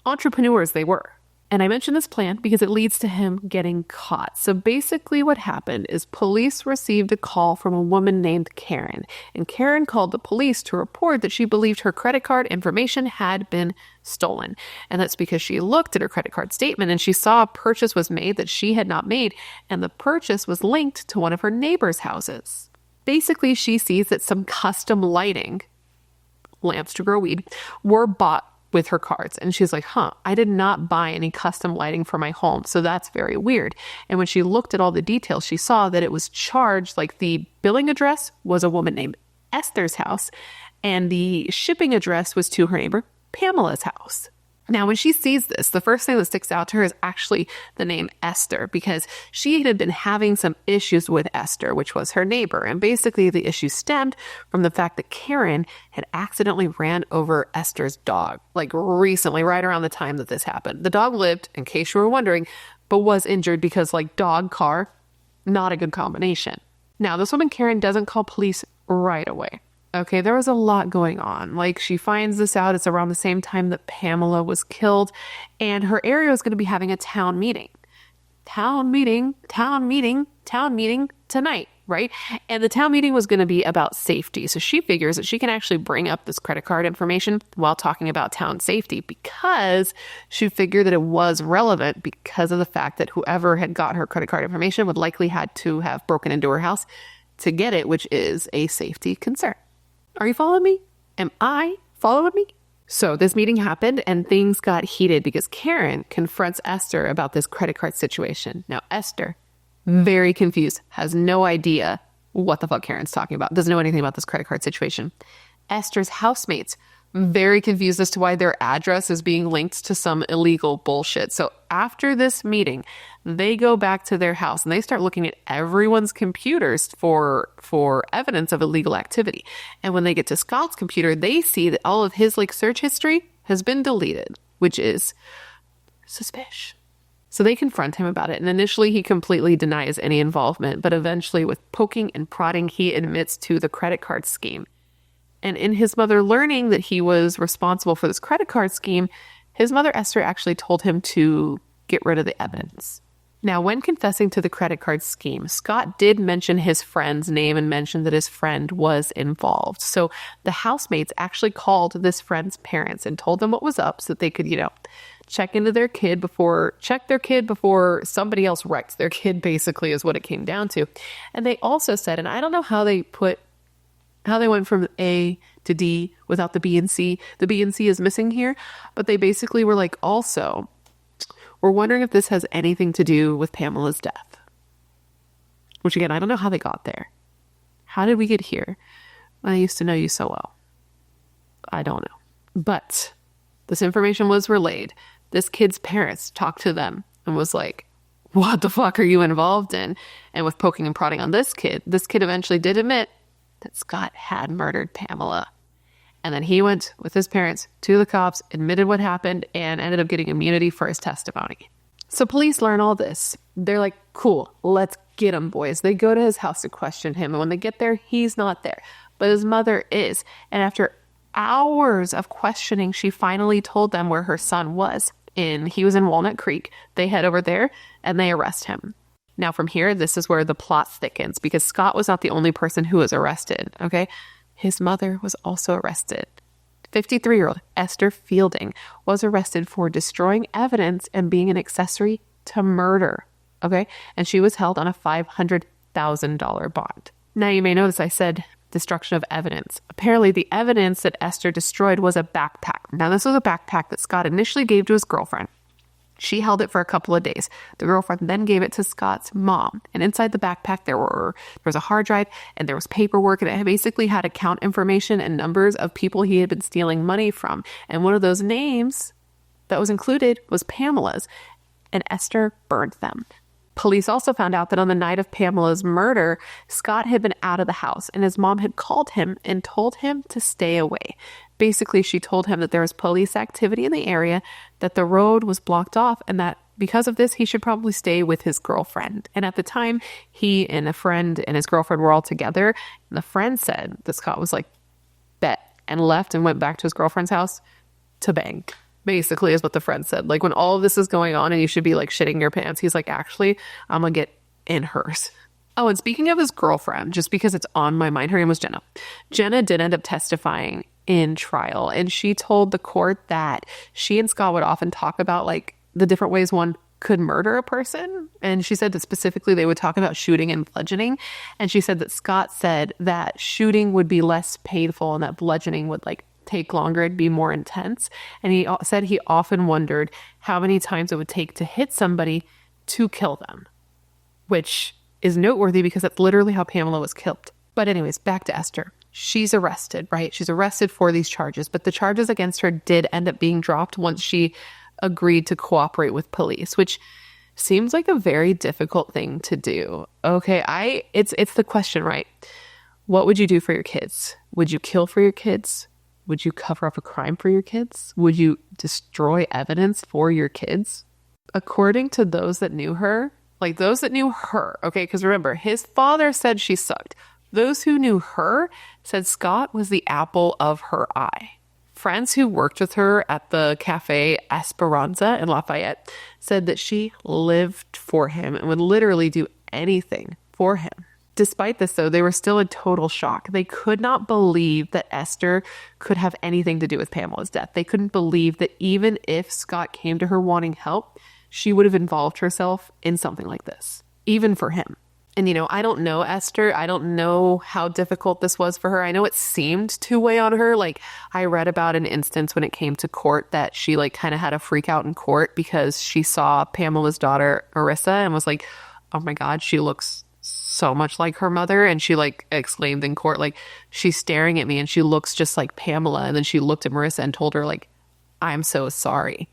Entrepreneurs they were. And I mention this plan because it leads to him getting caught. So basically what happened is police received a call from a woman named Karen. And Karen called the police to report that she believed her credit card information had been stolen. And that's because she looked at her credit card statement and she saw a purchase was made that she had not made. And the purchase was linked to one of her neighbor's houses. Basically, she sees that some custom lighting lamps to grow weed, were bought with her cards. And she's like, I did not buy any custom lighting for my home. So that's very weird. And when she looked at all the details, she saw that it was charged, like the billing address was a woman named Esther's house, and the shipping address was to her neighbor Pamela's house. Now, when she sees this, the first thing that sticks out to her is actually the name Esther, because she had been having some issues with Esther, which was her neighbor. And basically the issue stemmed from the fact that Karen had accidentally ran over Esther's dog, like recently, right around the time that this happened. The dog lived, in case you were wondering, but was injured because like dog, car, not a good combination. Now, this woman Karen doesn't call police right away. Okay, there was a lot going on. Like, she finds this out. It's around the same time that Pamela was killed, and her area is going to be having a town meeting. Town meeting tonight, right? And the town meeting was going to be about safety. So she figures that she can actually bring up this credit card information while talking about town safety, because she figured that it was relevant because of the fact that whoever had got her credit card information would likely had to have broken into her house to get it, which is a safety concern. Are you following me? Am I following me? So this meeting happened and things got heated because Karen confronts Esther about this credit card situation. Now, Esther, very confused, has no idea what the fuck Karen's talking about, doesn't know anything about this credit card situation. Esther's housemates, very confused as to why their address is being linked to some illegal bullshit. So after this meeting, they go back to their house and they start looking at everyone's computers for evidence of illegal activity. And when they get to Scott's computer, they see that all of his like search history has been deleted, which is suspicious. So they confront him about it. And initially he completely denies any involvement, but eventually with poking and prodding, he admits to the credit card scheme. And in his mother learning that he was responsible for this credit card scheme, his mother Esther actually told him to get rid of the evidence. Now, when confessing to the credit card scheme, Scott did mention his friend's name and mentioned that his friend was involved. So the housemates actually called this friend's parents and told them what was up so that they could, check their kid before somebody else wrecked their kid, basically is what it came down to. And they also said, and I don't know how they went from A to D without the B and C. The B and C is missing here, but they basically were like, also, we're wondering if this has anything to do with Pamela's death. Which again, I don't know how they got there. How did we get here? I used to know you so well. I don't know. But this information was relayed. This kid's parents talked to them and was like, what the fuck are you involved in? And with poking and prodding on this kid eventually did admit that Scott had murdered Pamela. And then he went with his parents to the cops, admitted what happened, and ended up getting immunity for his testimony. So police learn all this. They're like, cool, let's get him, boys. They go to his house to question him. And when they get there, he's not there, but his mother is. And after hours of questioning, she finally told them where her son was. He was in Walnut Creek. They head over there and they arrest him. Now from here, this is where the plot thickens, because Scott was not the only person who was arrested, okay? His mother was also arrested. 53-year-old Esther Fielding was arrested for destroying evidence and being an accessory to murder, okay? And she was held on a $500,000 bond. Now you may notice I said destruction of evidence. Apparently the evidence that Esther destroyed was a backpack. Now this was a backpack that Scott initially gave to his girlfriend. She held it for a couple of days. The girlfriend then gave it to Scott's mom. And inside the backpack, there was a hard drive and there was paperwork. And it basically had account information and numbers of people he had been stealing money from. And one of those names that was included was Pamela's. And Esther burned them. Police also found out that on the night of Pamela's murder, Scott had been out of the house and his mom had called him and told him to stay away. Basically, she told him that there was police activity in the area, that the road was blocked off, and that because of this, he should probably stay with his girlfriend. And at the time, he and a friend and his girlfriend were all together. And the friend said that Scott was like, bet, and left and went back to his girlfriend's house to bang. Basically is what the friend said. Like when all of this is going on and you should be like shitting your pants, he's like, actually, I'm gonna get in hers. Oh, and speaking of his girlfriend, just because it's on my mind, her name was Jenna. Jenna did end up testifying in trial, and she told the court that she and Scott would often talk about like the different ways one could murder a person. And she said that specifically they would talk about shooting and bludgeoning. And she said that Scott said that shooting would be less painful and that bludgeoning would like take longer. It'd be more intense. And he said he often wondered how many times it would take to hit somebody to kill them, which is noteworthy because that's literally how Pamela was killed. But anyways, back to Esther. She's arrested, right? She's arrested for these charges, but the charges against her did end up being dropped once she agreed to cooperate with police, which seems like a very difficult thing to do. Okay, it's the question, right? What would you do for your kids? Would you kill for your kids? Would you cover up a crime for your kids? Would you destroy evidence for your kids? According to those that knew her, okay, because remember, his father said she sucked. Those who knew her said Scott was the apple of her eye. Friends who worked with her at the Cafe Esperanza in Lafayette said that she lived for him and would literally do anything for him. Despite this, though, they were still in total shock. They could not believe that Esther could have anything to do with Pamela's death. They couldn't believe that even if Scott came to her wanting help, she would have involved herself in something like this, even for him. And, I don't know Esther. I don't know how difficult this was for her. I know it seemed to weigh on her. Like, I read about an instance when it came to court that she kind of had a freak out in court because she saw Pamela's daughter, Marissa, and was like, oh my God, she looks so much like her mother. And she exclaimed in court, she's staring at me and she looks just like Pamela. And then she looked at Marissa and told her, I'm so sorry.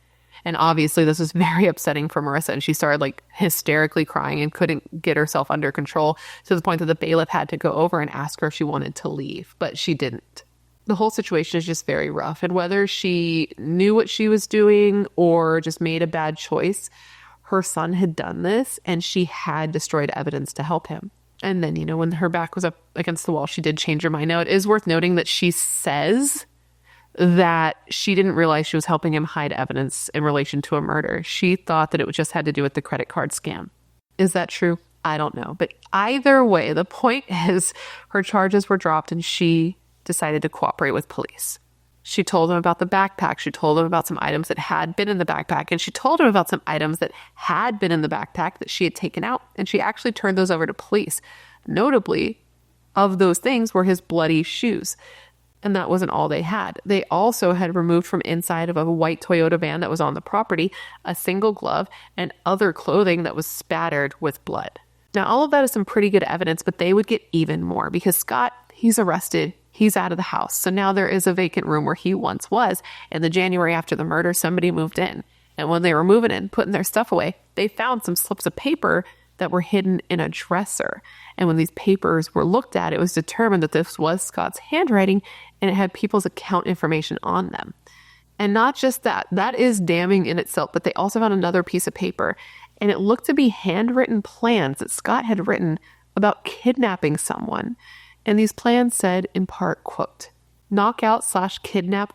And obviously this was very upsetting for Marissa, and she started hysterically crying and couldn't get herself under control, to the point that the bailiff had to go over and ask her if she wanted to leave, but she didn't. The whole situation is just very rough, and whether she knew what she was doing or just made a bad choice, her son had done this and she had destroyed evidence to help him. And then, when her back was up against the wall, she did change her mind. Now, it is worth noting that she says that she didn't realize she was helping him hide evidence in relation to a murder. She thought that it just had to do with the credit card scam. Is that true? I don't know. But either way, the point is her charges were dropped and she decided to cooperate with police. She told them about the backpack. She told them about some items that had been in the backpack. And she told them about some items that had been in the backpack that she had taken out. And she actually turned those over to police. Notably, of those things were his bloody shoes. And that wasn't all they had. They also had removed from inside of a white Toyota van that was on the property a single glove and other clothing that was spattered with blood. Now, all of that is some pretty good evidence, but they would get even more because Scott, he's arrested. He's out of the house. So now there is a vacant room where he once was. In the January after the murder, somebody moved in. And when they were moving in, putting their stuff away, they found some slips of paper that were hidden in a dresser. And when these papers were looked at, it was determined that this was Scott's handwriting and it had people's account information on them. And not just that, that is damning in itself, but they also found another piece of paper and it looked to be handwritten plans that Scott had written about kidnapping someone. And these plans said in part, quote, knockout/kidnap ?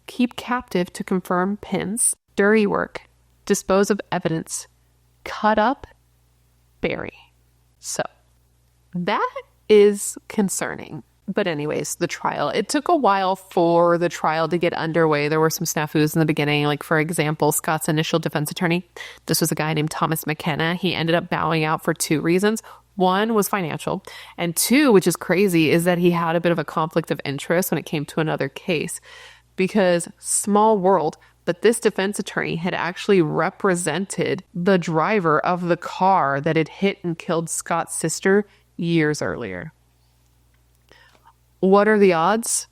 Keep captive to confirm pins, dirty work, dispose of evidence, cut up, bury. So that is concerning. But anyways, the trial, it took a while for the trial to get underway. There were some snafus in the beginning. Like, for example, Scott's initial defense attorney, this was a guy named Thomas McKenna. He ended up bowing out for two reasons. One was financial, and two, which is crazy, is that he had a bit of a conflict of interest when it came to another case. Because small world, but this defense attorney had actually represented the driver of the car that had hit and killed Scott's sister years earlier. What are the odds?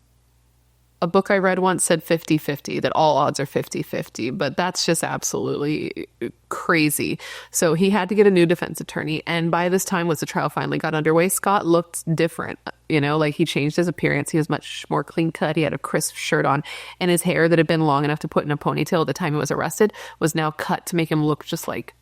A book I read once said 50-50, that all odds are 50-50, but that's just absolutely crazy. So he had to get a new defense attorney. And by this time, once the trial finally got underway, Scott looked different. He changed his appearance. He was much more clean cut. He had a crisp shirt on, and his hair that had been long enough to put in a ponytail at the time he was arrested was now cut to make him look just like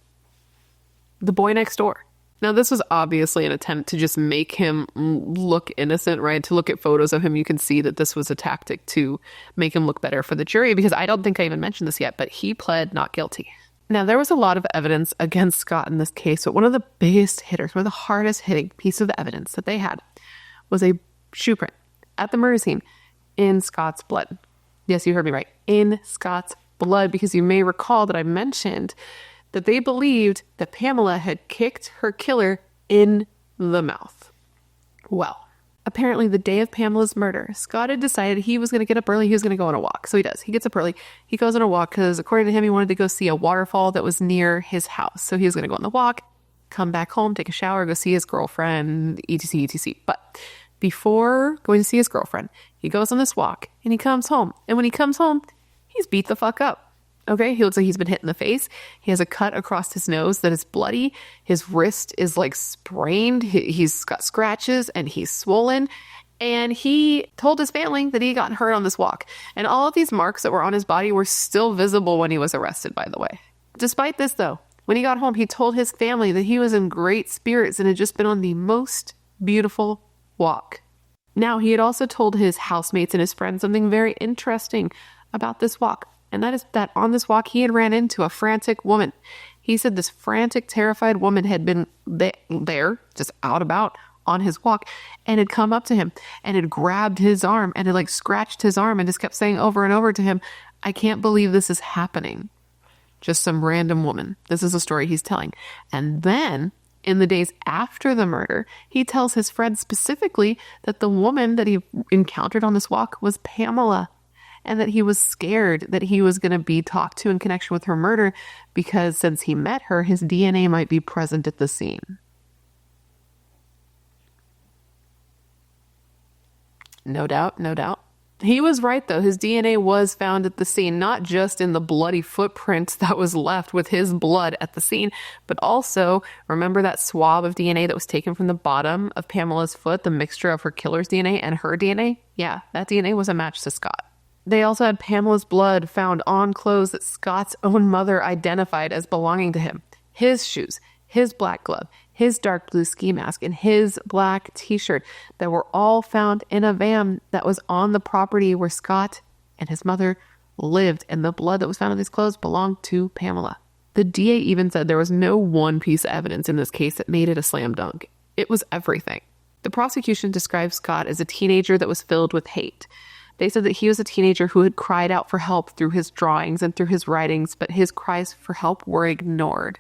the boy next door. Now, this was obviously an attempt to just make him look innocent, right? To look at photos of him, you can see that this was a tactic to make him look better for the jury, because I don't think I even mentioned this yet, but he pled not guilty. Now, there was a lot of evidence against Scott in this case, but one of the biggest hitters, one of the hardest hitting piece of the evidence that they had was a shoe print at the murder scene in Scott's blood. Yes, you heard me right. In Scott's blood, because you may recall that I mentioned that they believed that Pamela had kicked her killer in the mouth. Well, Apparently, the day of Pamela's murder, Scott had decided he was going to get up early. He was going to go on a walk. So he does. He gets up early. He goes on a walk because, according to him, he wanted to go see a waterfall that was near his house. So he was going to go on the walk, come back home, take a shower, go see his girlfriend, etc., etc. But before going to see his girlfriend, he goes on this walk and he comes home. And when he comes home, he's beat the fuck up. Okay, he looks like he's been hit in the face. He has a cut across his nose that is bloody. His wrist is like sprained. He's got scratches and he's swollen. And he told his family that he got hurt on this walk. And all of these marks that were on his body were still visible when he was arrested, by the way. Despite this, though, when he got home, he told his family that he was in great spirits and had just been on the most beautiful walk. Now, he had also told his housemates and his friends something very interesting about this walk. And that is that on this walk, he had ran into a frantic woman. He said this frantic, terrified woman had been there, just out about on his walk, and had come up to him and had grabbed his arm and had like scratched his arm and just kept saying over and over to him, "I can't believe this is happening." Just some random woman. This is a story he's telling. And then in the days after the murder, he tells his friends specifically that the woman that he encountered on this walk was Pamela. And that he was scared that he was going to be talked to in connection with her murder because since he met her, his DNA might be present at the scene. No doubt, no doubt. He was right, though. His DNA was found at the scene, not just in the bloody footprint that was left with his blood at the scene, but also, remember that swab of DNA that was taken from the bottom of Pamela's foot, the mixture of her killer's DNA and her DNA? Yeah, that DNA was a match to Scott. They also had Pamela's blood found on clothes that Scott's own mother identified as belonging to him. His shoes, his black glove, his dark blue ski mask, and his black t-shirt that were all found in a van that was on the property where Scott and his mother lived. And the blood that was found on these clothes belonged to Pamela. The DA even said there was no one piece of evidence in this case that made it a slam dunk. It was everything. The prosecution described Scott as a teenager that was filled with hate. They said that he was a teenager who had cried out for help through his drawings and through his writings, but his cries for help were ignored.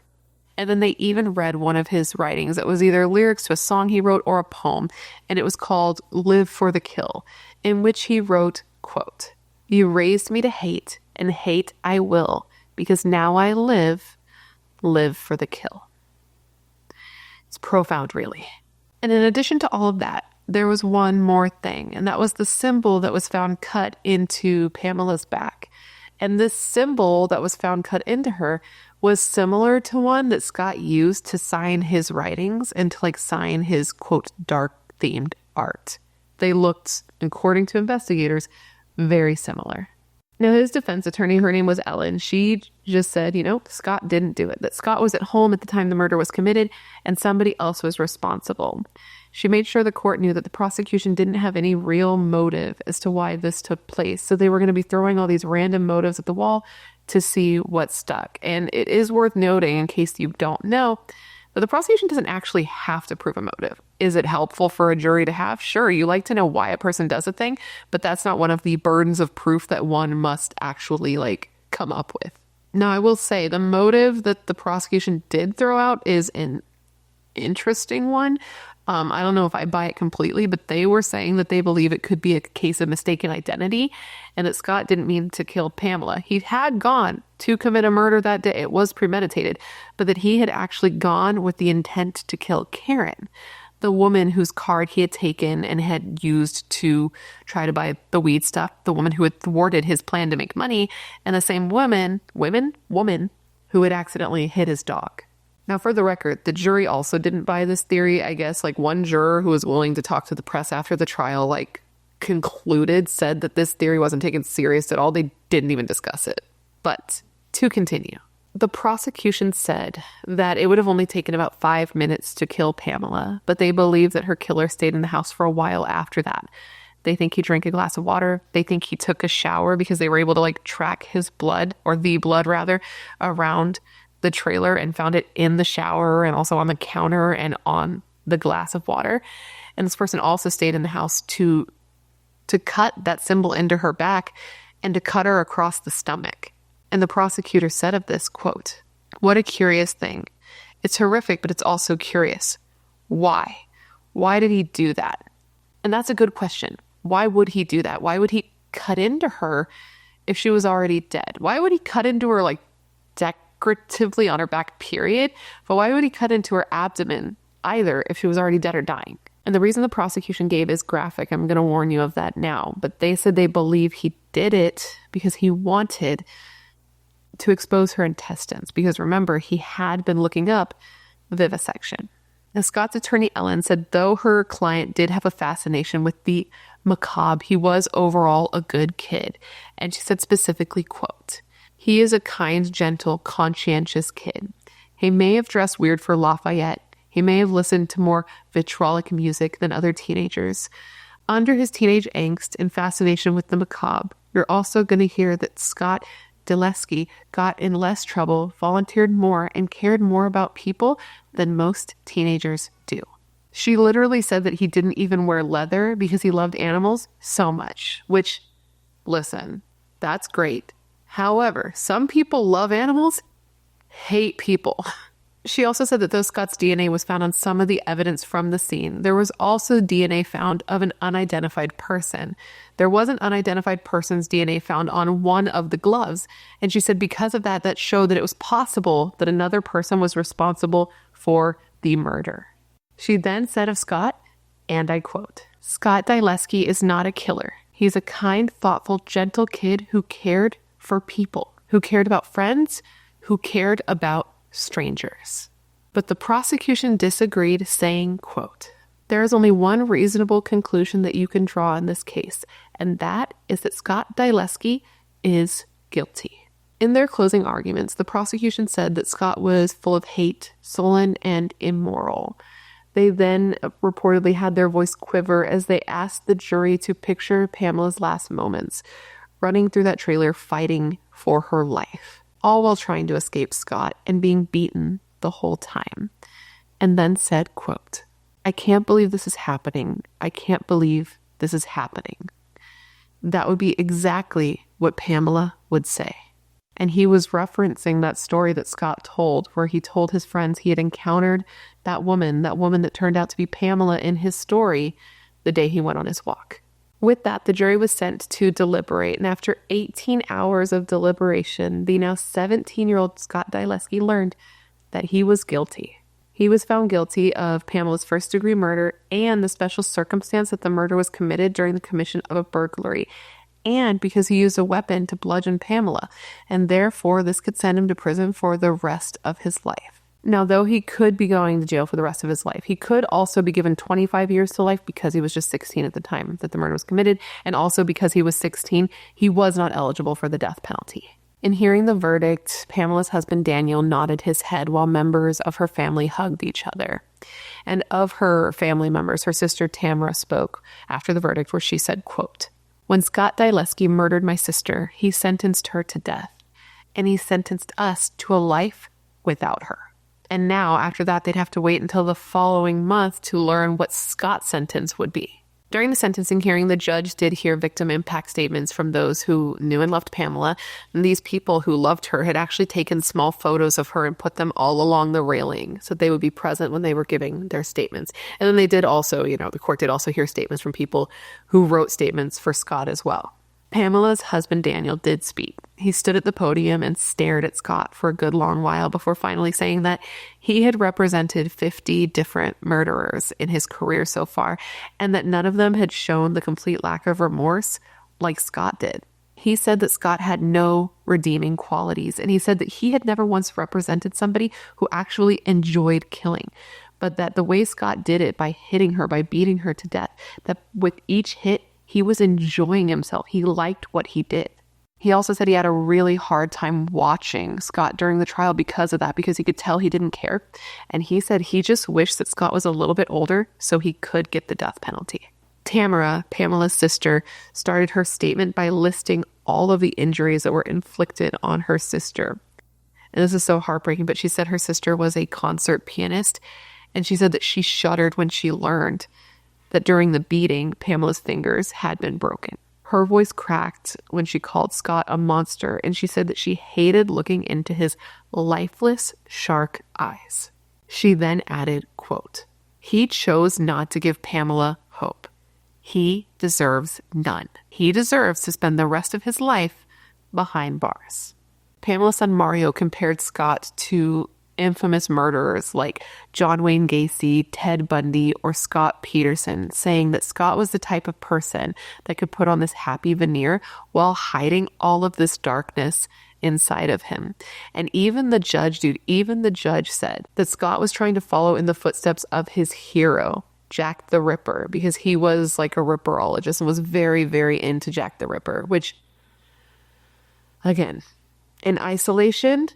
And then they even read one of his writings that was either lyrics to a song he wrote or a poem, and it was called Live for the Kill, in which he wrote, quote, "You raised me to hate, and hate I will, because now I live for the kill." It's profound, really. And in addition to all of that, there was one more thing, and that was the symbol that was found cut into Pamela's back. And this symbol that was found cut into her was similar to one that Scott used to sign his writings and to like sign his, quote, dark themed art. They looked, according to investigators, very similar. Now, his defense attorney, her name was Ellen, she just said, Scott didn't do it, that Scott was at home at the time the murder was committed and somebody else was responsible. She made sure the court knew that the prosecution didn't have any real motive as to why this took place. So they were going to be throwing all these random motives at the wall to see what stuck. And it is worth noting, in case you don't know, that the prosecution doesn't actually have to prove a motive. Is it helpful for a jury to have? Sure, you like to know why a person does a thing, but that's not one of the burdens of proof that one must actually come up with. Now, I will say the motive that the prosecution did throw out is an interesting one. I don't know if I buy it completely, but they were saying that they believe it could be a case of mistaken identity and that Scott didn't mean to kill Pamela. He had gone to commit a murder that day. It was premeditated, but that he had actually gone with the intent to kill Karen, the woman whose card he had taken and had used to try to buy the weed stuff, the woman who had thwarted his plan to make money, and the same woman who had accidentally hit his dog. Now, for the record, the jury also didn't buy this theory. I guess one juror who was willing to talk to the press after the trial, said that this theory wasn't taken serious at all. They didn't even discuss it. But to continue, the prosecution said that it would have only taken about 5 minutes to kill Pamela, but they believe that her killer stayed in the house for a while after that. They think he drank a glass of water. They think he took a shower because they were able to track his blood, or the blood rather, around the trailer and found it in the shower and also on the counter and on the glass of water. And this person also stayed in the house to cut that symbol into her back and to cut her across the stomach. And the prosecutor said of this, quote, "What a curious thing. It's horrific, but it's also curious. Why? Why did he do that?" And that's a good question. Why would he do that? Why would he cut into her if she was already dead? Why would he cut into her like decoratively on her back, period? But why would he cut into her abdomen either if she was already dead or dying? And the reason the prosecution gave is graphic. I'm going to warn you of that now. But they said they believe he did it because he wanted to expose her intestines. Because remember, he had been looking up vivisection. Now, Scott's attorney, Ellen, said though her client did have a fascination with the macabre, he was overall a good kid. And she said specifically, quote, "He is a kind, gentle, conscientious kid. He may have dressed weird for Lafayette. He may have listened to more vitriolic music than other teenagers. Under his teenage angst and fascination with the macabre, you're also going to hear that Scott Dyleski got in less trouble, volunteered more, and cared more about people than most teenagers do." She literally said that he didn't even wear leather because he loved animals so much, which, listen, that's great. However, some people love animals, hate people. She also said that though Scott's DNA was found on some of the evidence from the scene, there was also DNA found of an unidentified person. There was an unidentified person's DNA found on one of the gloves. And she said because of that, that showed that it was possible that another person was responsible for the murder. She then said of Scott, and I quote, "Scott Dyleski is not a killer. He's a kind, thoughtful, gentle kid who cared for people, who cared about friends, who cared about strangers." But the prosecution disagreed, saying, quote, "There is only one reasonable conclusion that you can draw in this case, and that is that Scott Dyleski is guilty." In their closing arguments, the prosecution said that Scott was full of hate, sullen, and immoral. They then reportedly had their voice quiver as they asked the jury to picture Pamela's last moments, running through that trailer fighting for her life, all while trying to escape Scott and being beaten the whole time. And then said, quote, "I can't believe this is happening. I can't believe this is happening." That would be exactly what Pamela would say. And he was referencing that story that Scott told, where he told his friends he had encountered that woman that turned out to be Pamela in his story the day he went on his walk. With that, the jury was sent to deliberate, and after 18 hours of deliberation, the now 17-year-old Scott Dyleski learned that he was guilty. He was found guilty of Pamela's first-degree murder and the special circumstance that the murder was committed during the commission of a burglary, and because he used a weapon to bludgeon Pamela, and therefore this could send him to prison for the rest of his life. Now, though he could be going to jail for the rest of his life, he could also be given 25 years to life because he was just 16 at the time that the murder was committed, and also because he was 16, he was not eligible for the death penalty. In hearing the verdict, Pamela's husband Daniel nodded his head while members of her family hugged each other. And of her family members, her sister Tamara spoke after the verdict where she said, quote, "When Scott Dyleski murdered my sister, he sentenced her to death, and he sentenced us to a life without her. And now, after that, they'd have to wait until the following month to learn what Scott's sentence would be." During the sentencing hearing, the judge did hear victim impact statements from those who knew and loved Pamela. And these people who loved her had actually taken small photos of her and put them all along the railing so they would be present when they were giving their statements. And then they did also, the court did also hear statements from people who wrote statements for Scott as well. Pamela's husband Daniel did speak. He stood at the podium and stared at Scott for a good long while before finally saying that he had represented 50 different murderers in his career so far, and that none of them had shown the complete lack of remorse like Scott did. He said that Scott had no redeeming qualities, and he said that he had never once represented somebody who actually enjoyed killing, but that the way Scott did it, by hitting her, by beating her to death, that with each hit, he was enjoying himself. He liked what he did. He also said he had a really hard time watching Scott during the trial because of that, because he could tell he didn't care. And he said he just wished that Scott was a little bit older so he could get the death penalty. Tamara, Pamela's sister, started her statement by listing all of the injuries that were inflicted on her sister. And this is so heartbreaking, but she said her sister was a concert pianist, and she said that she shuddered when she learned that during the beating, Pamela's fingers had been broken. Her voice cracked when she called Scott a monster, and she said that she hated looking into his lifeless shark eyes. She then added, quote, "He chose not to give Pamela hope. He deserves none. He deserves to spend the rest of his life behind bars. Pamela's son Mario compared Scott to infamous murderers like John Wayne Gacy, Ted Bundy, or Scott Peterson, saying that Scott was the type of person that could put on this happy veneer while hiding all of this darkness inside of him. And even the judge said that Scott was trying to follow in the footsteps of his hero, Jack the Ripper, because he was like a ripperologist and was very, very into Jack the Ripper, which, again, in isolation,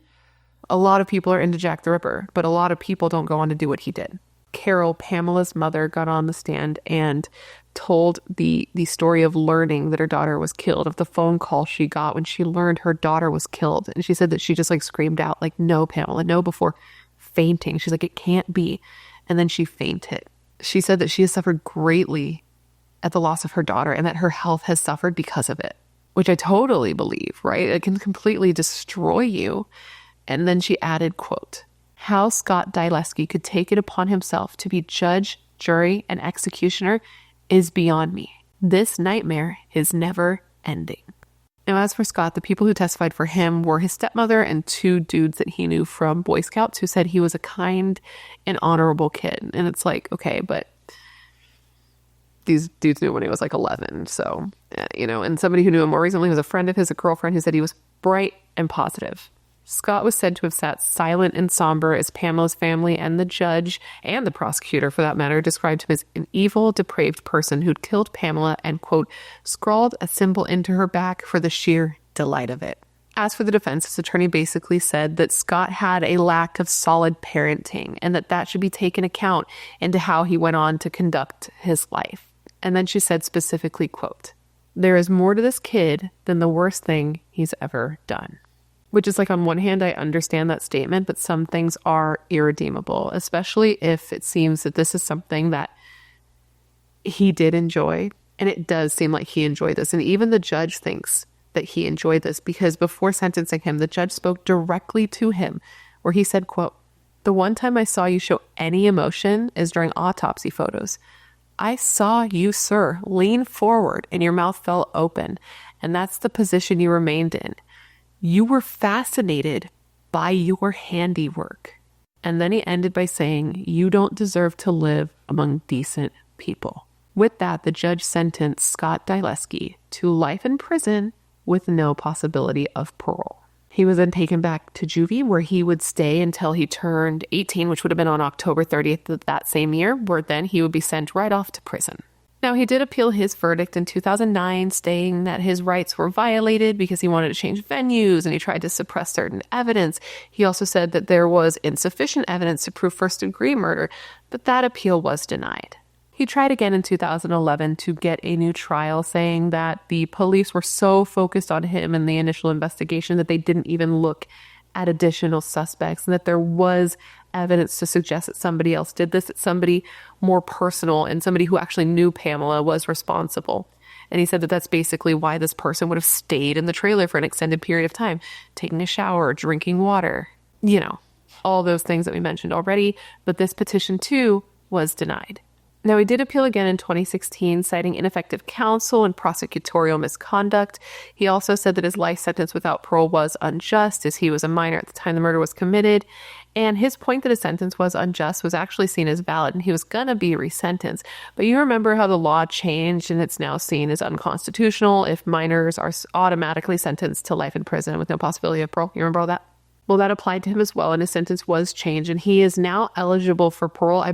a lot of people are into Jack the Ripper, but a lot of people don't go on to do what he did. Carol, Pamela's mother, got on the stand and told the story of learning that her daughter was killed, of the phone call she got when she learned her daughter was killed. And she said that she just like screamed out like, "No, Pamela, no," before fainting. She's like, "It can't be." And then she fainted. She said that she has suffered greatly at the loss of her daughter and that her health has suffered because of it, which I totally believe, right? It can completely destroy you. And then she added, quote, "How Scott Dyleski could take it upon himself to be judge, jury, and executioner is beyond me. This nightmare is never ending." Now, as for Scott, the people who testified for him were his stepmother and two dudes that he knew from Boy Scouts who said he was a kind and honorable kid. And it's like, okay, but these dudes knew when he was like 11. So, and somebody who knew him more recently was a friend of his, a girlfriend, who said he was bright and positive. Scott was said to have sat silent and somber as Pamela's family and the judge, and the prosecutor for that matter, described him as an evil, depraved person who'd killed Pamela and, quote, scrawled a symbol into her back for the sheer delight of it. As for the defense, his attorney basically said that Scott had a lack of solid parenting and that should be taken account into how he went on to conduct his life. And then she said specifically, quote, "There is more to this kid than the worst thing he's ever done." Which is like, on one hand, I understand that statement, but some things are irredeemable, especially if it seems that this is something that he did enjoy. And it does seem like he enjoyed this. And even the judge thinks that he enjoyed this, because before sentencing him, the judge spoke directly to him where he said, quote, "The one time I saw you show any emotion is during autopsy photos. I saw you, sir, lean forward and your mouth fell open. And that's the position you remained in. You were fascinated by your handiwork." And then he ended by saying, "You don't deserve to live among decent people." With that, the judge sentenced Scott Dyleski to life in prison with no possibility of parole. He was then taken back to juvie, where he would stay until he turned 18, which would have been on October 30th of that same year, where then he would be sent right off to prison. Now, he did appeal his verdict in 2009, stating that his rights were violated because he wanted to change venues and he tried to suppress certain evidence. He also said that there was insufficient evidence to prove first-degree murder, but that appeal was denied. He tried again in 2011 to get a new trial, saying that the police were so focused on him in the initial investigation that they didn't even look at additional suspects, and that there was evidence to suggest that somebody else did this, that somebody more personal and somebody who actually knew Pamela was responsible. And he said that that's basically why this person would have stayed in the trailer for an extended period of time, taking a shower, drinking water, all those things that we mentioned already. But this petition too was denied. Now, he did appeal again in 2016, citing ineffective counsel and prosecutorial misconduct. He also said that his life sentence without parole was unjust, as he was a minor at the time the murder was committed. And his point that his sentence was unjust was actually seen as valid, and he was going to be resentenced. But you remember how the law changed, and it's now seen as unconstitutional if minors are automatically sentenced to life in prison with no possibility of parole. You remember all that? Well, that applied to him as well, and his sentence was changed, and he is now eligible for parole, I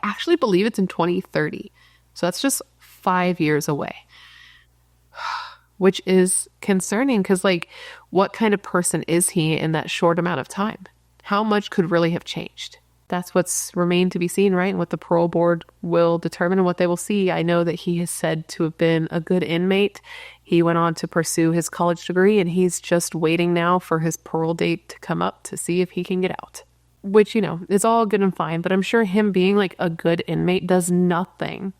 actually believe it's in 2030. So that's just 5 years away, which is concerning, because, what kind of person is he in that short amount of time? How much could really have changed? That's what's remained to be seen, right? And what the parole board will determine and what they will see. I know that he is said to have been a good inmate. He went on to pursue his college degree, and he's just waiting now for his parole date to come up to see if he can get out. Which, is all good and fine, but I'm sure him being a good inmate does nothing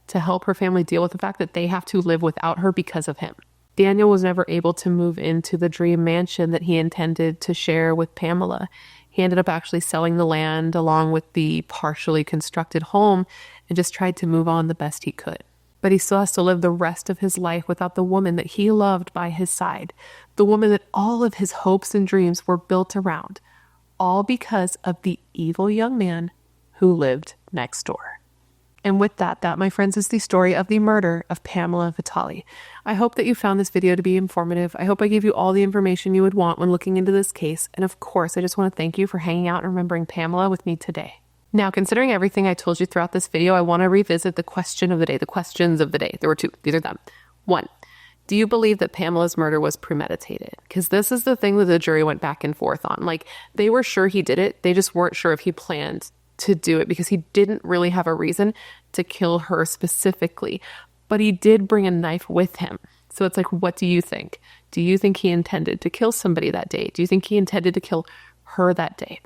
to help her family deal with the fact that they have to live without her because of him. Daniel was never able to move into the dream mansion that he intended to share with Pamela. He ended up actually selling the land along with the partially constructed home and just tried to move on the best he could. but he still has to live the rest of his life without the woman that he loved by his side, the woman that all of his hopes and dreams were built around, all because of the evil young man who lived next door. And with that, my friends, is the story of the murder of Pamela Vitale. I hope that you found this video to be informative. I hope I gave you all the information you would want when looking into this case. And of course, I just want to thank you for hanging out and remembering Pamela with me today. Now, considering everything I told you throughout this video, I want to revisit the question of the day, the questions of the day. There were two. These are them. 1, do you believe that Pamela's murder was premeditated? Because this is the thing that the jury went back and forth on. Like, they were sure he did it. They just weren't sure if he planned to do it because he didn't really have a reason to kill her specifically. But he did bring a knife with him. So it's like, what do you think? Do you think he intended to kill somebody that day? Do you think he intended to kill her that day?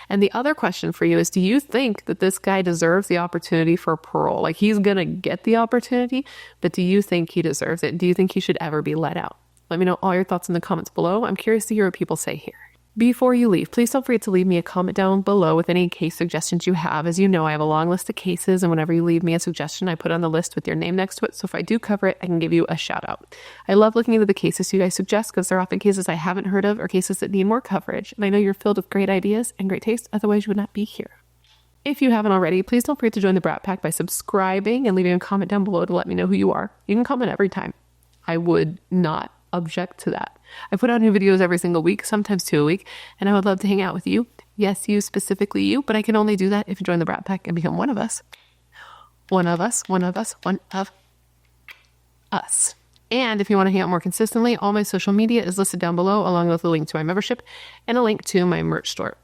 And the other question for you is, do you think that this guy deserves the opportunity for parole? Like, he's going to get the opportunity, but do you think he deserves it? Do you think he should ever be let out? Let me know all your thoughts in the comments below. I'm curious to hear what people say here. Before you leave, please don't forget to leave me a comment down below with any case suggestions you have. As you know, I have a long list of cases, and whenever you leave me a suggestion, I put on the list with your name next to it. So if I do cover it, I can give you a shout out. I love looking into the cases you guys suggest because they're often cases I haven't heard of or cases that need more coverage. And I know you're filled with great ideas and great taste. Otherwise, you would not be here. If you haven't already, please don't forget to join the Brat Pack by subscribing and leaving a comment down below to let me know who you are. You can comment every time. I would not object to that. I put out new videos every single week, sometimes 2 a week, and I would love to hang out with you. Yes, you, specifically you, but I can only do that if you join the Brat Pack and become one of us. One of us. And if you want to hang out more consistently, all my social media is listed down below, along with a link to my membership and a link to my merch store.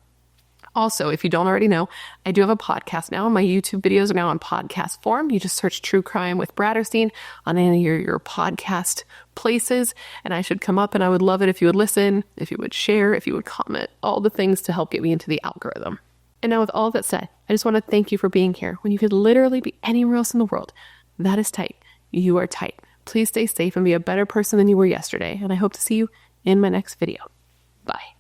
Also, if you don't already know, I do have a podcast now. My YouTube videos are now on podcast form. You just search True Crime with BRATTERSTEIN on any of your podcast places, and I should come up, and I would love it if you would listen, if you would share, if you would comment, all the things to help get me into the algorithm. And now with all that said, I just want to thank you for being here when you could literally be anywhere else in the world. That is tight. You are tight. Please stay safe and be a better person than you were yesterday, and I hope to see you in my next video. Bye.